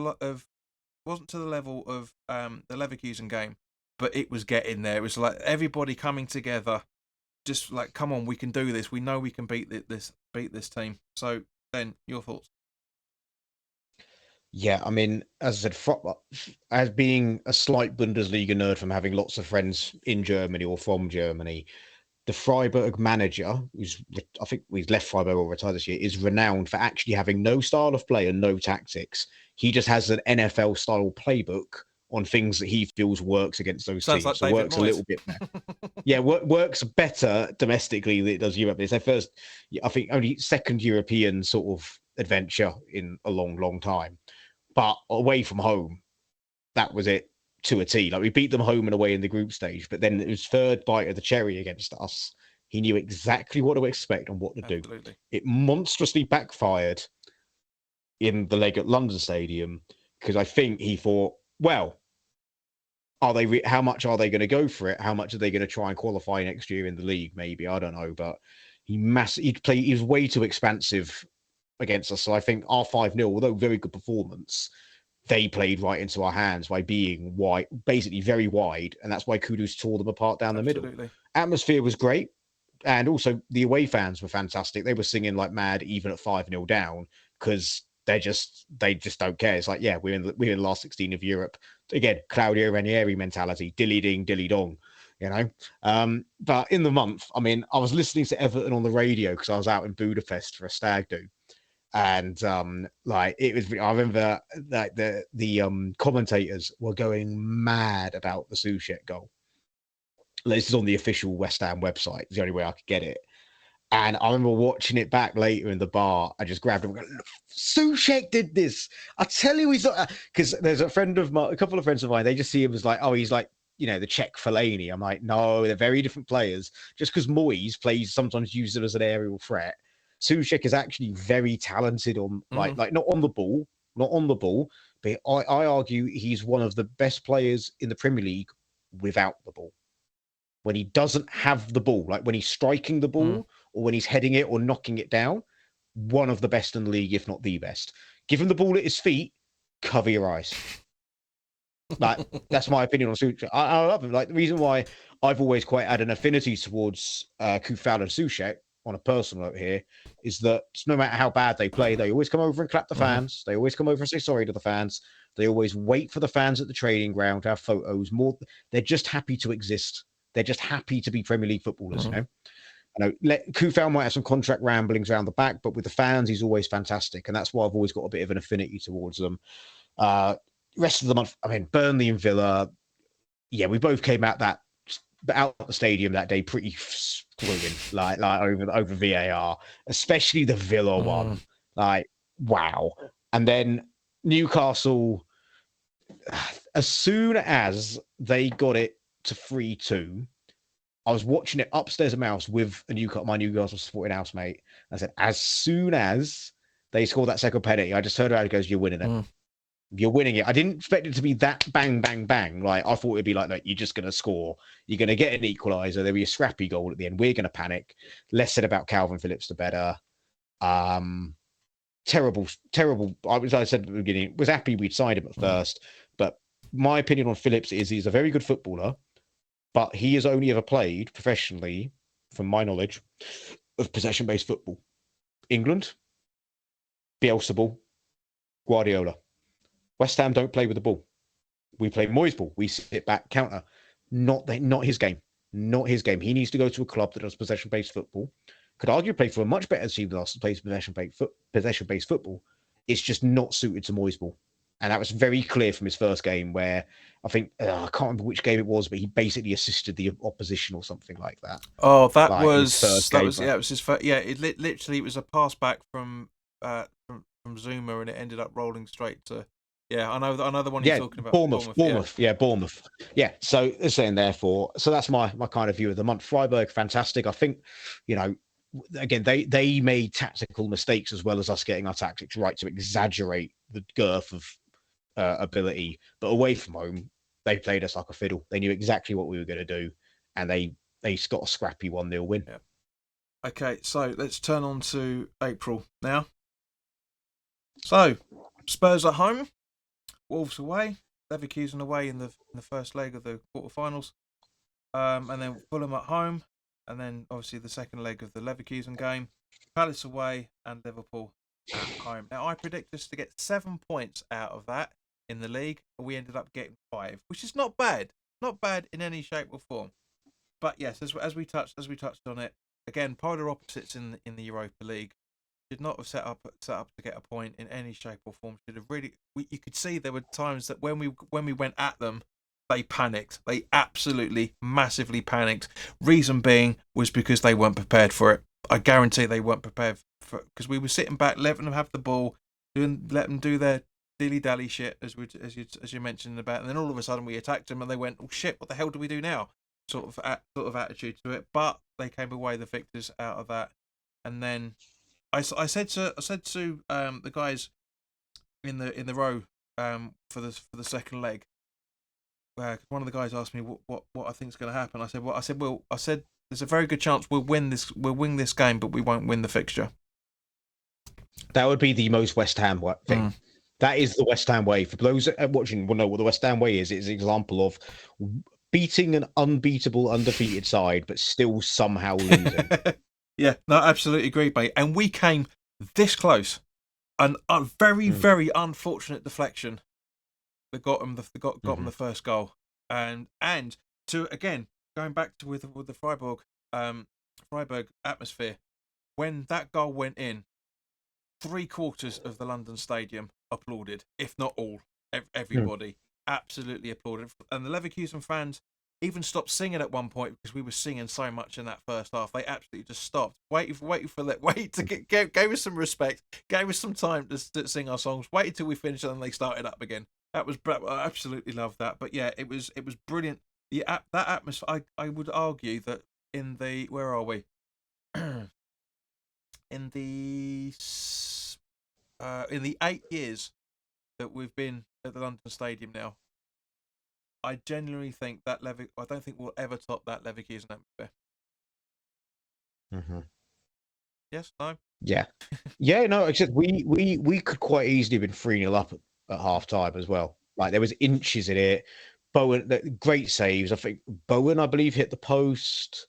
Leverkusen game, but it was getting there. It was like everybody coming together. just like, come on, we can do this. We know we can beat this team. So then, your thoughts? Yeah, I mean, as I said, as being a slight Bundesliga nerd from having lots of friends in Germany or from Germany, the Freiburg manager, I think he's left Freiburg or retired this year, is renowned for actually having no style of play and no tactics. He just has an NFL style playbook on things that he feels works against those Sounds like teams. So David works a Moyes. little bit better. Yeah, works better domestically than it does Europe. It's their first, I think, only second European sort of adventure in a long, long time. But away from home, that was it to a T. Like we beat them home and away in the group stage, but then it was third bite of the cherry against us. He knew exactly what to expect and what to do. Absolutely. It monstrously backfired in the leg at London Stadium because I think he thought, well, how much are they going to go for it? How much are they going to try and qualify next year in the league? Maybe, I don't know, but he was way too expansive against us. So I think our 5-0, although very good performance, they played right into our hands by being wide, basically very wide, and that's why Kudus tore them apart down the middle. Atmosphere was great, and also the away fans were fantastic. They were singing like mad, even at 5-0 down, because they just don't care. It's like, yeah, we're in the last 16 of Europe again. Claudio Ranieri mentality, dilly ding, dilly dong. You know, but in the month, I mean, I was listening to Everton on the radio because I was out in Budapest for a stag do. And like it was, I remember that the commentators were going mad about the Soucek goal. This is on the official West Ham website. It's the only way I could get it. And I remember watching it back later in the bar. I just grabbed him and go, Soucek did this. I tell you, he's not, because there's a couple of friends of mine. They just see him as like, oh, he's like, you know, the Czech Fellaini. I'm like, no, they're very different players. Just because Moyes sometimes uses it as an aerial threat. Soucek is actually very talented on like not on the ball, but I argue he's one of the best players in the Premier League without the ball. When he doesn't have the ball, like when he's striking the ball or when he's heading it or knocking it down, one of the best in the league, if not the best. Give him the ball at his feet, cover your eyes. Like that's my opinion on Soucek. I love him. Like the reason why I've always quite had an affinity towards Kufal and Soucek on a personal note here is that no matter how bad they play, they always come over and clap the fans. They always come over and say sorry to the fans. They always wait for the fans at the training ground to have photos. They're just happy to exist. They're just happy to be Premier League footballers, you know. I know Kufal might have some contract ramblings around the back, but with the fans, he's always fantastic, and that's why I've always got a bit of an affinity towards them. Rest of the month, I mean, Burnley and Villa. Yeah, we both came out the stadium that day pretty screwing, like over VAR, especially the Villa one. Like, wow. And then Newcastle, as soon as they got it to 3-2, I was watching it upstairs at my house with my Newcastle supporting housemate. I said, as soon as they scored that second penalty, I just turned around and goes, "You're winning it. You're winning it." I didn't expect it to be that bang, bang, bang. Like I thought it'd be like, you're just going to score. You're going to get an equaliser. There'll be a scrappy goal at the end. We're going to panic. Less said about Calvin Phillips, the better. Terrible. I said at the beginning, was happy we'd signed him at first, but my opinion on Phillips is he's a very good footballer, but he has only ever played professionally, from my knowledge, of possession-based football. England, Bielsa ball, Guardiola. West Ham don't play with the ball. We play Moyes ball. We sit back, counter. Not his game. Not his game. He needs to go to a club that does possession-based football. Could argue play for a much better team than us that plays possession-based football. It's just not suited to Moyes ball. And that was very clear from his first game where I think, I can't remember which game it was, but he basically assisted the opposition or something like that. Oh, that like was it was his first. Yeah, literally it was a pass back from Zuma, and it ended up rolling straight to. Yeah, I know the one you're talking about. Bournemouth. Yeah, Bournemouth. Yeah, so they're saying therefore. So that's my kind of view of the month. Freiburg, fantastic. I think, you know, again, they made tactical mistakes as well as us getting our tactics right to exaggerate the girth of ability. But away from home, they played us like a fiddle. They knew exactly what we were going to do, and they got a scrappy 1-0 win. Yeah. Okay, so let's turn on to April now. So Spurs at home, Wolves away, Leverkusen away in the first leg of the quarterfinals, and then Fulham at home, and then obviously the second leg of the Leverkusen game, Palace away and Liverpool at home. Now I predict us to get 7 points out of that in the league, but we ended up getting 5, which is not bad, not bad in any shape or form. But yes, as we touched on it again, polar opposites in the Europa League. Should not have set up to get a point in any shape or form. Should have really. You could see there were times that when we went at them, they panicked. They absolutely massively panicked. Reason being was because they weren't prepared for it. I guarantee they weren't prepared for it, because we were sitting back, letting them have the ball, let them do their dilly dally shit as you mentioned about, and then all of a sudden we attacked them and they went, oh shit, what the hell do we do now? Sort of attitude to it, but they came away the victors out of that. And then I said to the guys in the row for the second leg. One of the guys asked me what I think is going to happen. I said there's a very good chance we'll win this game, but we won't win the fixture. That would be the most West Ham thing. That is the West Ham way. For those watching will know what the West Ham way is. It's an example of beating an unbeatable, undefeated side, but still somehow losing. Yeah, no, absolutely agreed, mate. And we came this close. A very, very unfortunate deflection that got them the first goal. And to again going back to with the Freiburg atmosphere, when that goal went in, 3/4 of the London Stadium applauded, if not all, everybody absolutely applauded. And the Leverkusen fans even stopped singing at one point because we were singing so much in that first half. They absolutely just stopped, waited for that, gave us some respect, gave us some time to sing our songs, waited till we finished, and then they started up again. That was, I absolutely loved that. But yeah, it was brilliant. That atmosphere. I would argue that in the, where are we? in the 8 years that we've been at the London Stadium now, I genuinely think I don't think we'll ever top that Leverkusen atmosphere. Yes, no. Yeah, no. Except we could quite easily have been 3-0 up at half time as well. Like there was inches in it. Bowen, great saves. I think Bowen, I believe, hit the post.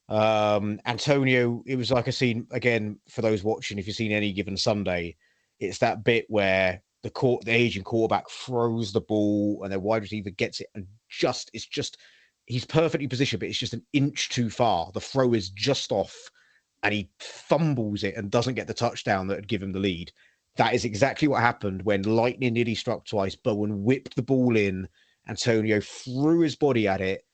Antonio, it was like a scene again for those watching. If you've seen Any Given Sunday, it's that bit where the Asian quarterback throws the ball and the wide receiver gets it and he's perfectly positioned, but it's just an inch too far. The throw is just off and he fumbles it and doesn't get the touchdown that would give him the lead. That is exactly what happened when lightning nearly struck twice. Bowen whipped the ball in. Antonio threw his body at it.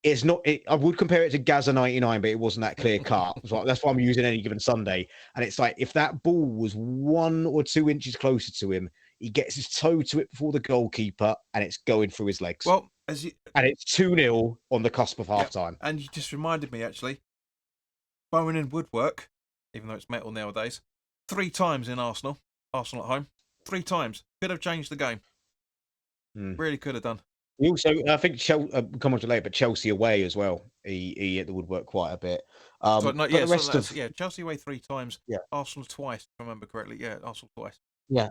It's not. I would compare it to Gaza 99, but it wasn't that clear cut. So that's why I'm using Any Given Sunday. And it's like if that ball was 1 or 2 inches closer to him, he gets his toe to it before the goalkeeper, and it's going through his legs. Well, and it's 2-0 on the cusp of half time. And you just reminded me actually. Bowen in woodwork, even though it's metal nowadays, 3 times in Arsenal at home, 3 times could have changed the game. Really could have done. He also, I think, come on to later, but Chelsea away as well. He hit the woodwork quite a bit. Chelsea away 3 times. Yeah. Arsenal twice, if I remember correctly. Yeah, Arsenal twice. Yeah.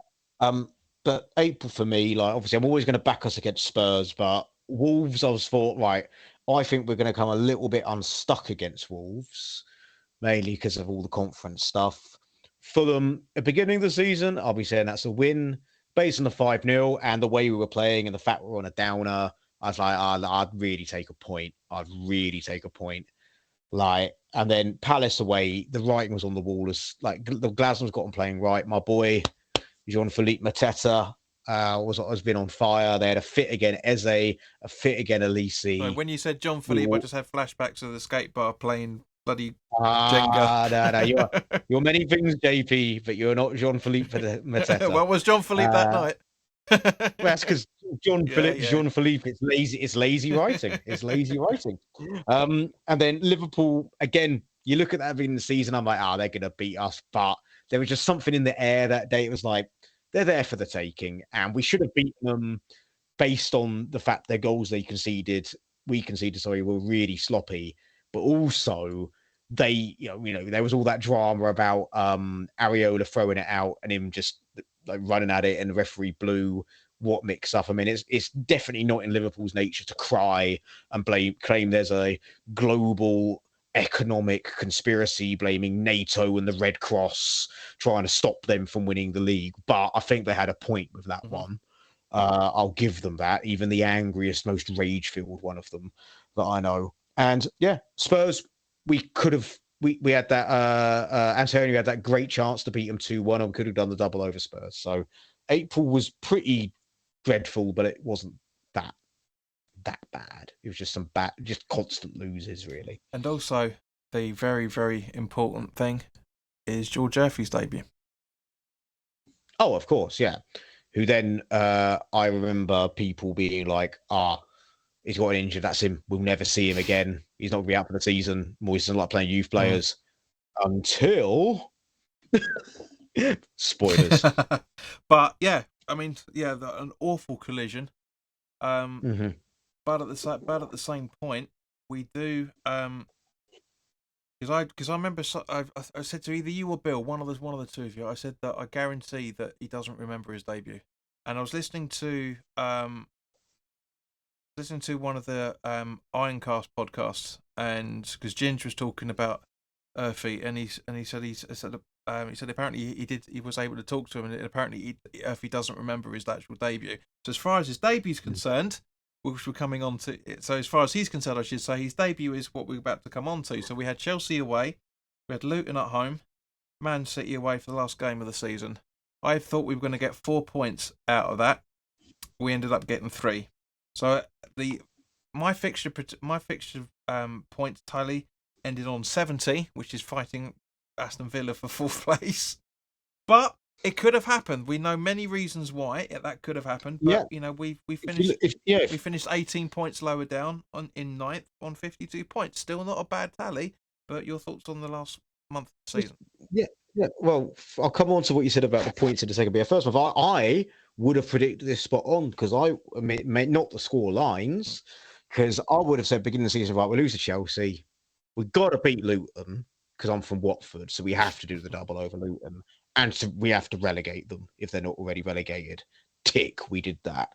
But April for me, like obviously, I'm always going to back us against Spurs, but Wolves, I was thought, right, I think we're going to come a little bit unstuck against Wolves, mainly because of all the conference stuff. Fulham, at the beginning of the season, I'll be saying that's a win. Based on the 5-0 and the way we were playing and the fact we're on a downer, I was like, I'd really take a point. Like, and then Palace away, the writing was on the wall. As like the Glasnow's got them playing right. My boy, Jean-Philippe Mateta, has been on fire. They had a fit again, Eze, a fit again, Elise. So when you said Jean-Philippe, I just had flashbacks of the skate bar playing bloody Jenga. No, you're many things, JP, but you're not Jean-Philippe Mateta. Well, was Jean-Philippe that night? Well, that's because Jean-Philippe, it's lazy writing. And then Liverpool, again, you look at that in the season, I'm like, they're going to beat us. But there was just something in the air that day. It was like, they're there for the taking. And we should have beaten them based on the fact their goals we conceded, were really sloppy. But also, they, there was all that drama about Areola throwing it out and him just like running at it, and the referee blew what mix up. I mean, it's definitely not in Liverpool's nature to cry and claim there's a global economic conspiracy blaming NATO and the Red Cross, trying to stop them from winning the league. But I think they had a point with that one. I'll give them that. Even the angriest, most rage-filled one of them that I know. And yeah, Spurs, we could have. We had that. Antonio had that great chance to beat them 2-1, and we could have done the double over Spurs. So April was pretty dreadful, but it wasn't that bad. It was just just constant losers, really. And also, the very, very important thing is George Murphy's debut. Oh, of course, yeah. Who then, I remember people being like, he's got an injury, that's him. We'll never see him again. He's not going to be out for the season. Moyes doesn't like playing youth players. Until... Spoilers. But, yeah, I mean, yeah, an awful collision. But at the same point, we do because I remember I said to either you or Bill, one of the two of you, I said that I guarantee that he doesn't remember his debut, and I was listening to one of the Ironcast podcasts, and because Ginge was talking about Urfi, and he said apparently he was able to talk to him, and apparently Urfi doesn't remember his actual debut. So as far as his debut is concerned, which we're coming on to. So as far as he's concerned, I should say his debut is what we're about to come on to. So we had Chelsea away, we had Luton at home, Man City away for the last game of the season. I thought we were going to get 4 points out of that. We ended up getting 3. So my fixture points tally ended on 70, which is fighting Aston Villa for 4th place. But it could have happened. We know many reasons why that could have happened. But we finished we finished 18 points lower down in 9th on 52 points. Still not a bad tally. But your thoughts on the last month of the season? Yeah. Well, I'll come on to what you said about the points in a second. But first of all, I would have predicted this spot on because I mean not the score lines, because I would have said beginning of the season, right, we'll lose to Chelsea. We've got to beat Luton because I'm from Watford, so we have to do the double over Luton. And so we have to relegate them if they're not already relegated. Tick, we did that.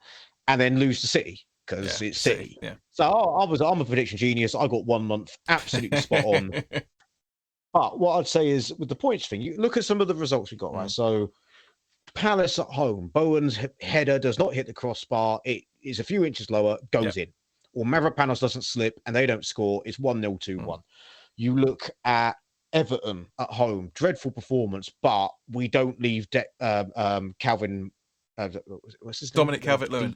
And then lose to City because it's City. Yeah. So I'm a prediction genius. I got 1 month absolutely spot on. But what I'd say is with the points thing, you look at some of the results we got, right? So Palace at home, Bowen's header does not hit the crossbar. It is a few inches lower, goes in. Or Mavropanos doesn't slip and they don't score. It's 1-0, 2-1. You look at Everton at home, dreadful performance, but we don't leave Calvin. What's his name? Dominic Calvert-Lewin.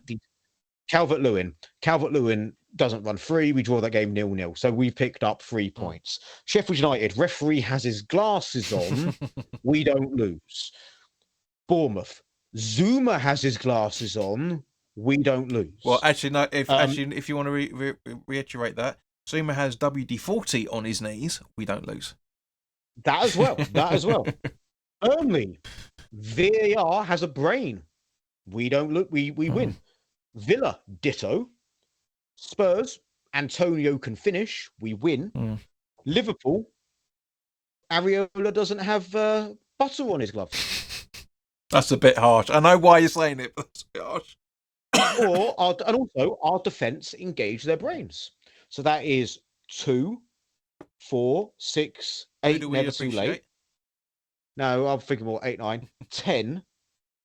Calvert-Lewin doesn't run free. We draw that game 0-0. So we've picked up 3 points. Sheffield United, referee has his glasses on. We don't lose. Bournemouth, Zuma has his glasses on. We don't lose. Well, actually, no. If you want to reiterate that, Zuma has WD-40 on his knees. We don't lose. That as well. Burnley, VAR has a brain. We don't look. We win. Villa, ditto. Spurs, Antonio can finish. We win. Liverpool, Areola doesn't have butter on his gloves. That's a bit harsh. I know why you're saying it, but that's a bit harsh. And also our defence engage their brains. So that is 2, 4, 6, 8, never too late. No, I'm thinking more 8, 9, 10,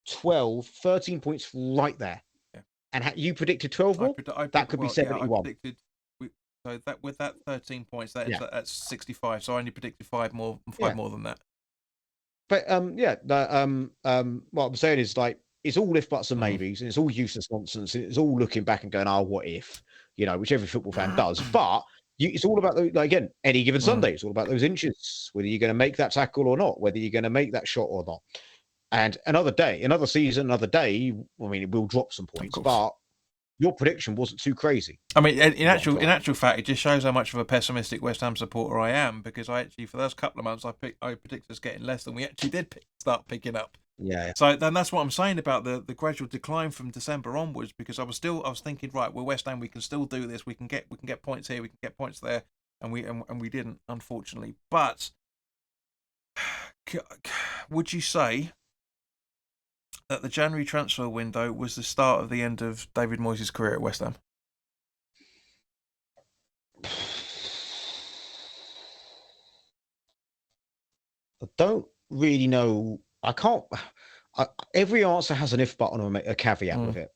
12, 13 points right there. Yeah. And you predicted 12 more? That could be 71. So that with that 13 points, that's 65. So I only predicted 5 more than that. But what I'm saying is like it's all if buts and maybes, and it's all useless nonsense. And it's all looking back and going, what if? Which every football fan does. But it's all about again, any given Sunday. It's all about those inches, whether you're going to make that tackle or not, whether you're going to make that shot or not. And another day, another season, another day. I mean, it will drop some points, but your prediction wasn't too crazy. I mean, in actual fact, it just shows how much of a pessimistic West Ham supporter I am, because I actually, for those couple of months, I predicted us getting less than we actually did start picking up. Yeah. So then that's what I'm saying about the gradual decline from December onwards, because I was thinking, right, we're West Ham, we can still do this. We can get points here, we can get points there, and we didn't, unfortunately. But would you say that the January transfer window was the start of the end of David Moyes' career at West Ham? I don't really know. I can't. Every answer has an if button or a caveat with it.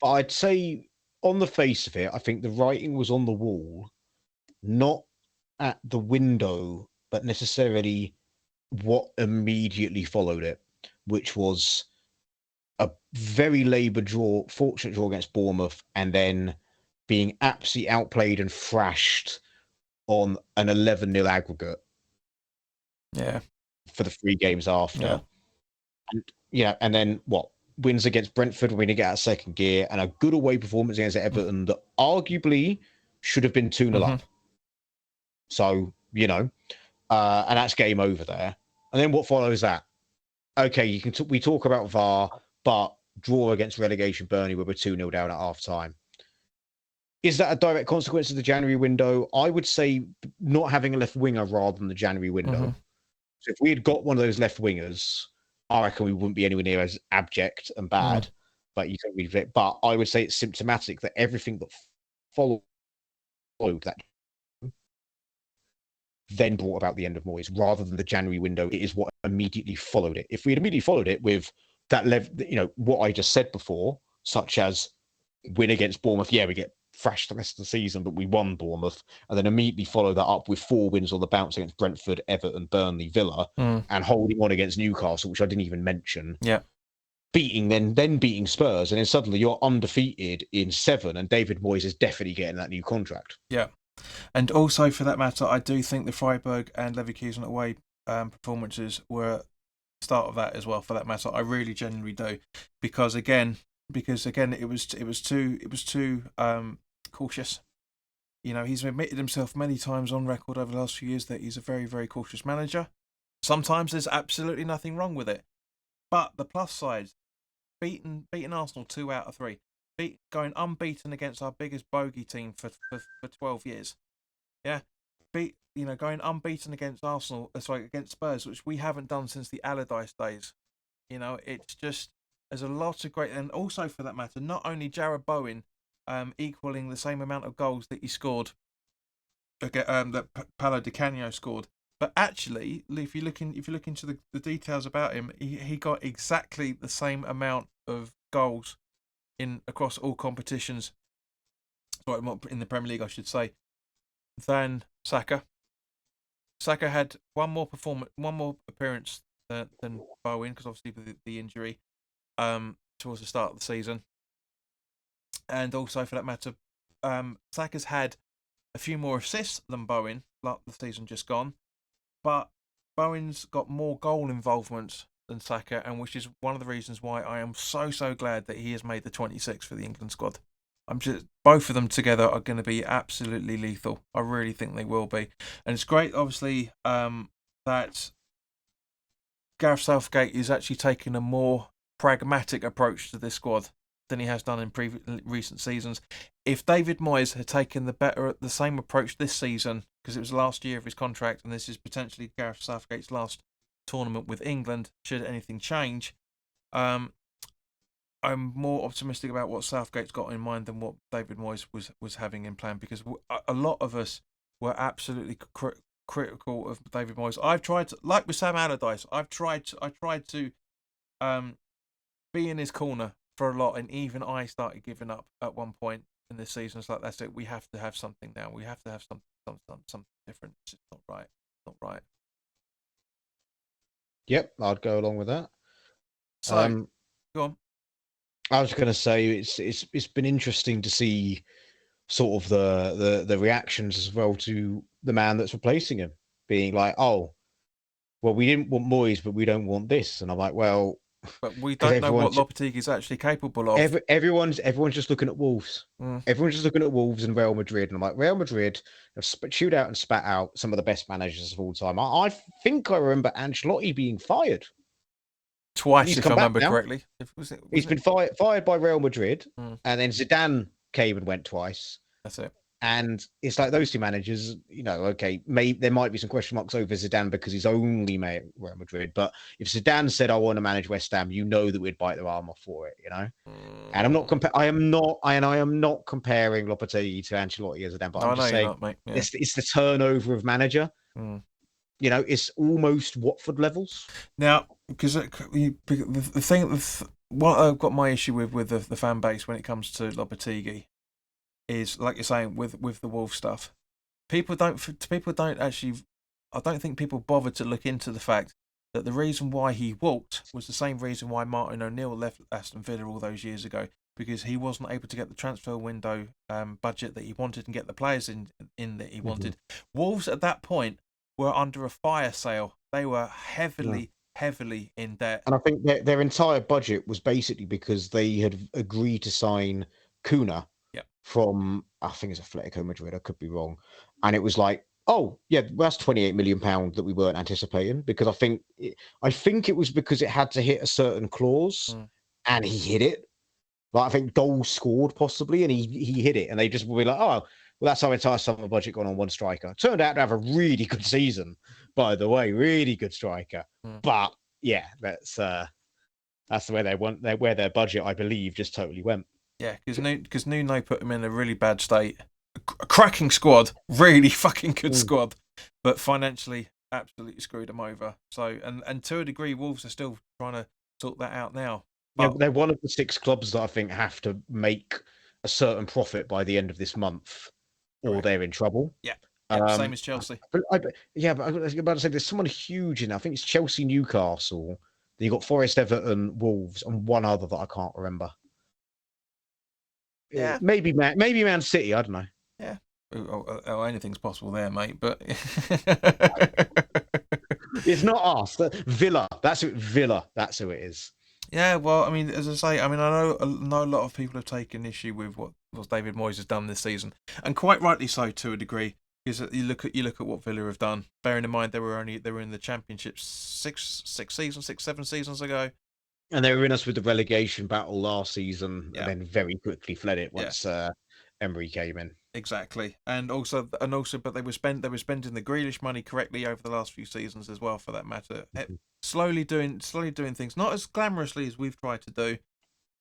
But I'd say, on the face of it, I think the writing was on the wall, not at the window, but necessarily what immediately followed it, which was a very fortunate draw against Bournemouth, and then being absolutely outplayed and thrashed on an 11-0 aggregate. Yeah. For the 3 games after. Yeah. And then what? Wins against Brentford when we get out second gear, and a good away performance against Everton that arguably should have been 2-0 up. So, and that's game over there. And then what follows that? Okay, we talk about VAR, but draw against relegation Burnley where we're 2-0 down at half time. Is that a direct consequence of the January window? I would say not having a left winger rather than the January window. So if we had got one of those left wingers, I reckon we wouldn't be anywhere near as abject and bad. But you can't read it. But I would say it's symptomatic that everything that followed that then brought about the end of Moyes, rather than the January window. It is what immediately followed it. If we had immediately followed it with that level, what I just said before, such as win against Bournemouth, we get thrashed the rest of the season, but we won Bournemouth, and then immediately follow that up with 4 wins on the bounce against Brentford, Everton, Burnley, Villa, and holding on against Newcastle, which I didn't even mention. Yeah. Then beating Spurs, and then suddenly you're undefeated in 7, and David Moyes is definitely getting that new contract. Yeah. And also, for that matter, I do think the Freiburg and Leverkusen away performances were start of that as well. For that matter, I really genuinely do, because again, it was too cautious. He's admitted himself many times on record over the last few years that he's a very, very cautious manager. Sometimes there's absolutely nothing wrong with it, but the plus side, beating Arsenal 2 out of 3. Going unbeaten against our biggest bogey team for 12 years. Yeah. Going unbeaten against against Spurs, which we haven't done since the Allardyce days. It's just, there's a lot of great, and also for that matter, not only Jared Bowen equaling the same amount of goals that he scored, that Paulo Di Canio scored, but actually, if you look into the details about him, he got exactly the same amount of goals across all competitions, in the Premier League, I should say, than Saka. Saka had one more appearance than Bowen, because obviously the injury towards the start of the season, and also for that matter, Saka's had a few more assists than Bowen, like the season just gone, but Bowen's got more goal involvement than Saka, and which is one of the reasons why I am so glad that he has made the 26 for the England squad. Both of them together are going to be absolutely lethal. I really think they will be, and it's great, obviously, that Gareth Southgate is actually taking a more pragmatic approach to this squad than he has done in recent seasons. If David Moyes had taken the same approach this season, because it was the last year of his contract, and this is potentially Gareth Southgate's last tournament with England, should anything change, I'm more optimistic about what Southgate's got in mind than what David Moyes was having in plan, because a lot of us were absolutely critical of David Moyes. I've tried to, like with Sam Allardyce, I tried to be in his corner for a lot, and even I started giving up at one point in this season. It's like, that's it, we have to have something now. We have to have something different. It's not right. Not right. Yep, I'd go along with that. So, go on. I was going to say it's been interesting to see sort of the reactions as well to the man that's replacing him, being like, oh, well, we didn't want Moyes, but we don't want this, and I'm like, well, but we don't know what Lopetegui is actually capable of. Everyone's just looking at Wolves. Everyone's just looking at Wolves and Real Madrid, and I'm like, Real Madrid have chewed out and spat out some of the best managers of all time. I think I remember Ancelotti being fired twice, if I remember correctly. He's been fired by Real Madrid, and then Zidane came and went twice. That's it. And it's like those two managers, okay, there might be some question marks over Zidane because he's only made Real Madrid. But if Zidane said, I want to manage West Ham, that we'd bite their arm off for it, And I'm not I am not comparing Lopetegui to Ancelotti as Zidane, but I'm just saying, not, mate. Yeah. it's the turnover of manager. it's almost Watford levels. Now, because the thing, what I've got my issue with the fan base when it comes to Lopetegui is, like you're saying, with the Wolves stuff. People don't actually. I don't think people bothered to look into the fact that the reason why he walked was the same reason why Martin O'Neill left Aston Villa all those years ago, because he wasn't able to get the transfer window budget that he wanted and get the players in that he wanted. Wolves at that point were under a fire sale. They were heavily in debt. And I think their entire budget was basically because they had agreed to sign Kuna from, I think it's Atletico Madrid, I could be wrong. And it was like, oh, yeah, that's £28 million that we weren't anticipating, because I think it was because it had to hit a certain clause and he hit it. Like, I think goals scored possibly, and he hit it. And they just were like, oh, well, that's our entire summer budget gone on one striker. Turned out to have a really good season, by the way, really good striker. But yeah, that's the way where their budget, I believe, just totally went. Yeah, because Nuno put him in a really bad state. A cracking squad, really fucking good squad, but financially absolutely screwed him over. So, and to a degree, Wolves are still trying to sort that out now. But they're one of the 6 clubs that I think have to make a certain profit by the end of this month, or they're in trouble. Yeah, same as Chelsea. But I was about to say there's someone huge in there. I think it's Chelsea, Newcastle. Then you got Forest, Everton, Wolves, and one other that I can't remember. Yeah, maybe Man City. I don't know. Yeah, anything's possible there, mate. But it's not us. Villa. That's who. Villa. That's who it is. Yeah, well, I mean, as I say, I know a lot of people have taken issue with what David Moyes has done this season, and quite rightly so to a degree. Because you look at what Villa have done. Bearing in mind they were in the Championship 7 seasons ago, and they were in us with the relegation battle last season, and then very quickly fled it once Emery came in. Exactly, and also, but they were spending the Grealish money correctly over the last few seasons as well, for that matter. Slowly doing things, not as glamorously as we've tried to do,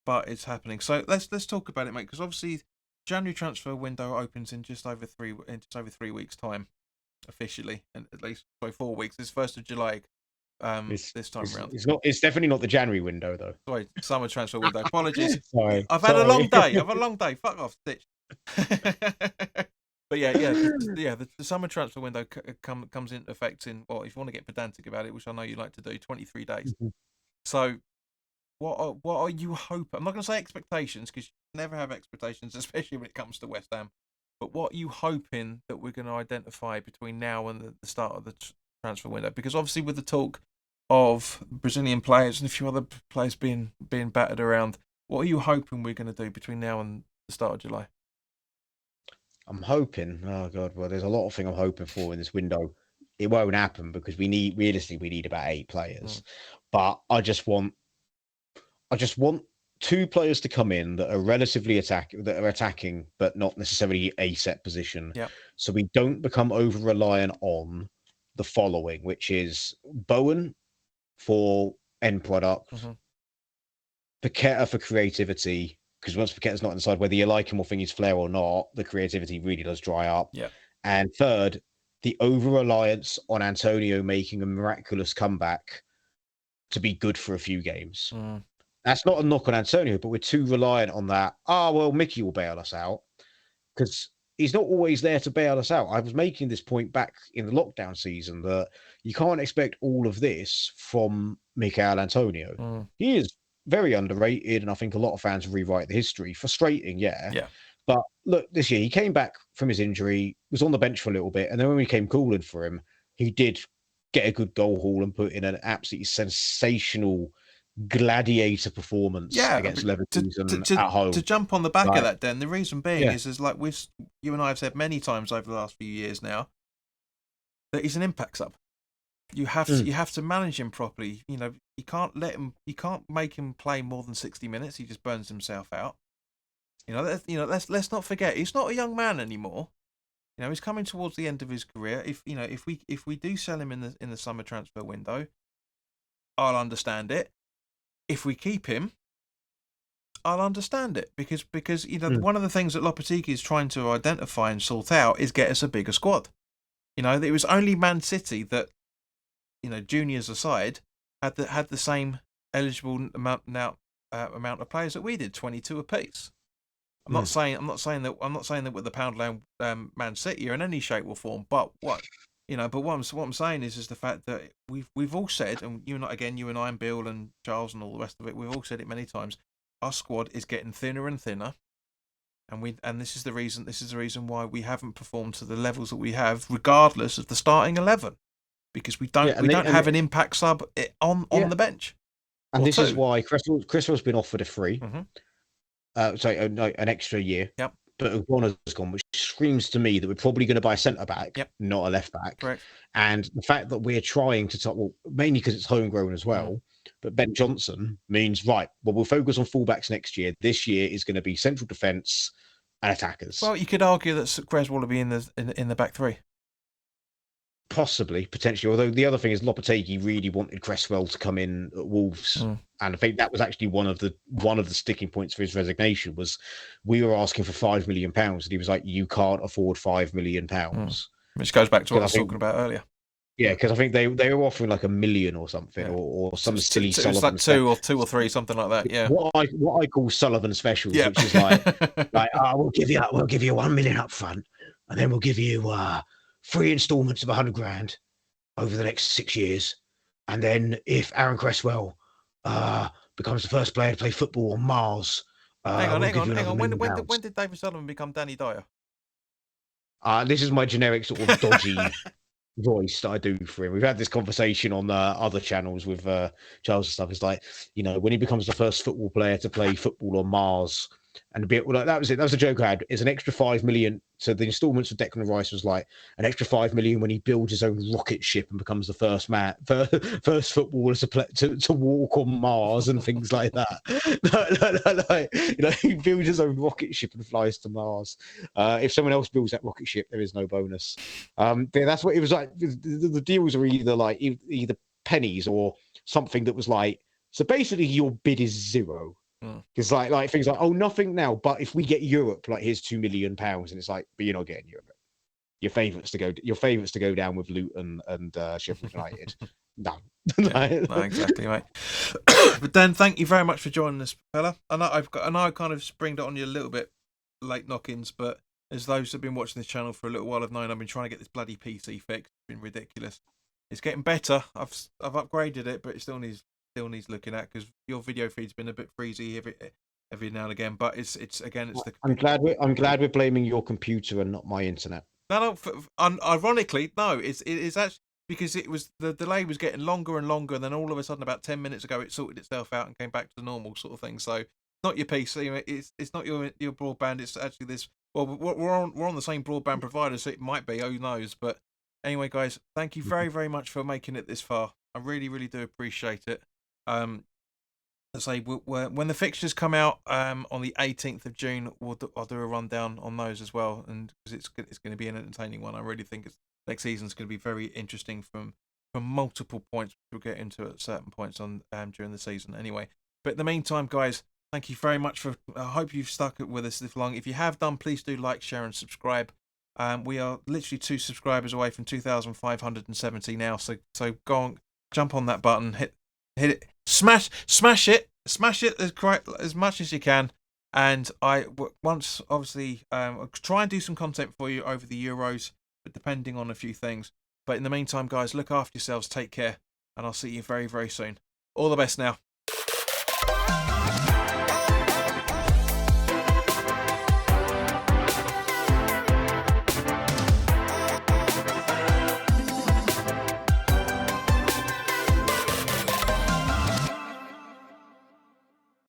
but it's happening. So let's talk about it, mate. Because obviously, January transfer window opens in just over 3 weeks' time, officially, and at least 4 weeks. It's 1st of July. This time around, it's definitely not the January window though. Sorry, summer transfer window. Apologies. Sorry, I've had a long day. Fuck off, Stitch. But the summer transfer window comes into effect in, well, if you want to get pedantic about it, which I know you like to do, 23 days. So, what are you hoping? I'm not going to say expectations, because you never have expectations, especially when it comes to West Ham. But what are you hoping that we're going to identify between now and the start of the transfer window? Because obviously, with the talk of Brazilian players and a few other players being battered around, what are you hoping we're going to do between now and the start of July? I'm hoping. Oh God, well, there's a lot of things I'm hoping for in this window. It won't happen because we need about 8 players. But I just want 2 players to come in that are relatively attacking, but not necessarily a set position. Yep. So we don't become over reliant on the following, which is Bowen for end product, Paqueta for creativity, because once Paqueta's not inside, whether you like him or think he's flair or not, the creativity really does dry up. Yeah. And third, the over-reliance on Antonio making a miraculous comeback to be good for a few games. That's not a knock on Antonio, but we're too reliant on that. Well, Mickey will bail us out, because he's not always there to bail us out. I was making this point back in the lockdown season that you can't expect all of this from Mikel Antonio. He is very underrated, and I think a lot of fans rewrite the history. Frustrating, yeah. But look, this year he came back from his injury, was on the bench for a little bit, and then when we came calling for him, he did get a good goal haul and put in an absolutely sensational gladiator performance against Leverkusen at home. To jump on the back of that, then the reason being is like you and I have said many times over the last few years now, that he's an impact sub. You have to manage him properly. You can't make him play more than 60 minutes. He just burns himself out. Let's not forget, he's not a young man anymore. He's coming towards the end of his career. If we do sell him in the summer transfer window, I'll understand it. If we keep him, I'll understand it, because one of the things that Lopetegui is trying to identify and sort out is get us a bigger squad. It was only Man City that juniors aside, had the same eligible amount of players that we did, 22 apiece. I'm not saying that with the Poundland Man City or in any shape or form, but what I'm saying is the fact that we've all said, and you and I and Bill and Charles and all the rest of it, we've all said it many times. Our squad is getting thinner and thinner, and this is the reason why we haven't performed to the levels that we have, regardless of the starting 11, because we don't have an impact sub on the bench. And this is why Cresswell's been offered a free. Mm-hmm. An extra year. Yep. But O'Connor's gone, which screams to me that we're probably going to buy a centre back, not a left back. Correct. And the fact that we're trying to mainly because it's homegrown as well. But Ben Johnson means we'll focus on fullbacks next year. This year is going to be central defence and attackers. Well, you could argue that Cresswell will be in the back three. Possibly, potentially. Although the other thing is Lopetegui really wanted Cresswell to come in at Wolves, and I think that was actually one of the sticking points for his resignation. Was we were asking for £5 million, and he was like, "You can't afford £5 million," which goes back to what I was talking about earlier. Yeah, because I think they were offering like $1 million or something, or some silly Sullivan. It's like two or three, something like that. Yeah. What I call Sullivan specials, which is like we'll give you $1 million up front, and then we'll give you 3 installments of $100,000 over the next 6 years, and then if Aaron Cresswell becomes the first player to play football on Mars, hang on. When did David Sullivan become Danny Dyer? This is my generic sort of dodgy voice that I do for him. We've had this conversation on other channels with Charles and stuff. It's like, when he becomes the first football player to play football on Mars, and a bit that was it. That was a joke I had. It's an extra $5 million. So the installments of Declan Rice was like an extra $5 million when he builds his own rocket ship and becomes the first footballer to walk on Mars and things like that. He builds his own rocket ship and flies to Mars. If someone else builds that rocket ship, there is no bonus. That's what it was like. The deals are either pennies or something that was like. So basically, your bid is zero. Because like things like, nothing now, but if we get Europe, like here's £2 million, and it's like, but you're not getting Europe. Your favourites to go down with Luton and Sheffield United. No. No, exactly, mate. But Dan, thank you very much for joining us, fella. I know I kind of springed it on you a little bit late knockings, but as those who've been watching this channel for a little while have known, I've been trying to get this bloody PC fixed. It's been ridiculous. It's getting better. I've upgraded it, but it still needs looking at, because your video feed's been a bit freezy every now and again. But it's the. I'm glad we're blaming your computer and not my internet. No. Ironically, no. It is actually because it was the delay was getting longer and longer, and then all of a sudden, about 10 minutes ago, it sorted itself out and came back to the normal sort of thing. So not your PC. It's not your broadband. It's actually this. Well, we're on the same broadband provider, so it might be. Who knows? But anyway, guys, thank you very, very much for making it this far. I really, really do appreciate it. Let's say when the fixtures come out on the 18th of June, I'll do a rundown on those as well, and because it's going to be an entertaining one. I really think next season's going to be very interesting from multiple points, which we'll get into at certain points on during the season. Anyway, but in the meantime, guys, thank you very much I hope you've stuck with us this long. If you have done, please do like, share, and subscribe. We are literally 2 subscribers away from 2,570 now, so go on, jump on that button, hit it, smash it as much as you can. And once obviously I'll try and do some content for you over the Euros, but depending on a few things. But in the meantime, guys, look after yourselves, take care, and I'll see you very, very soon. All the best now.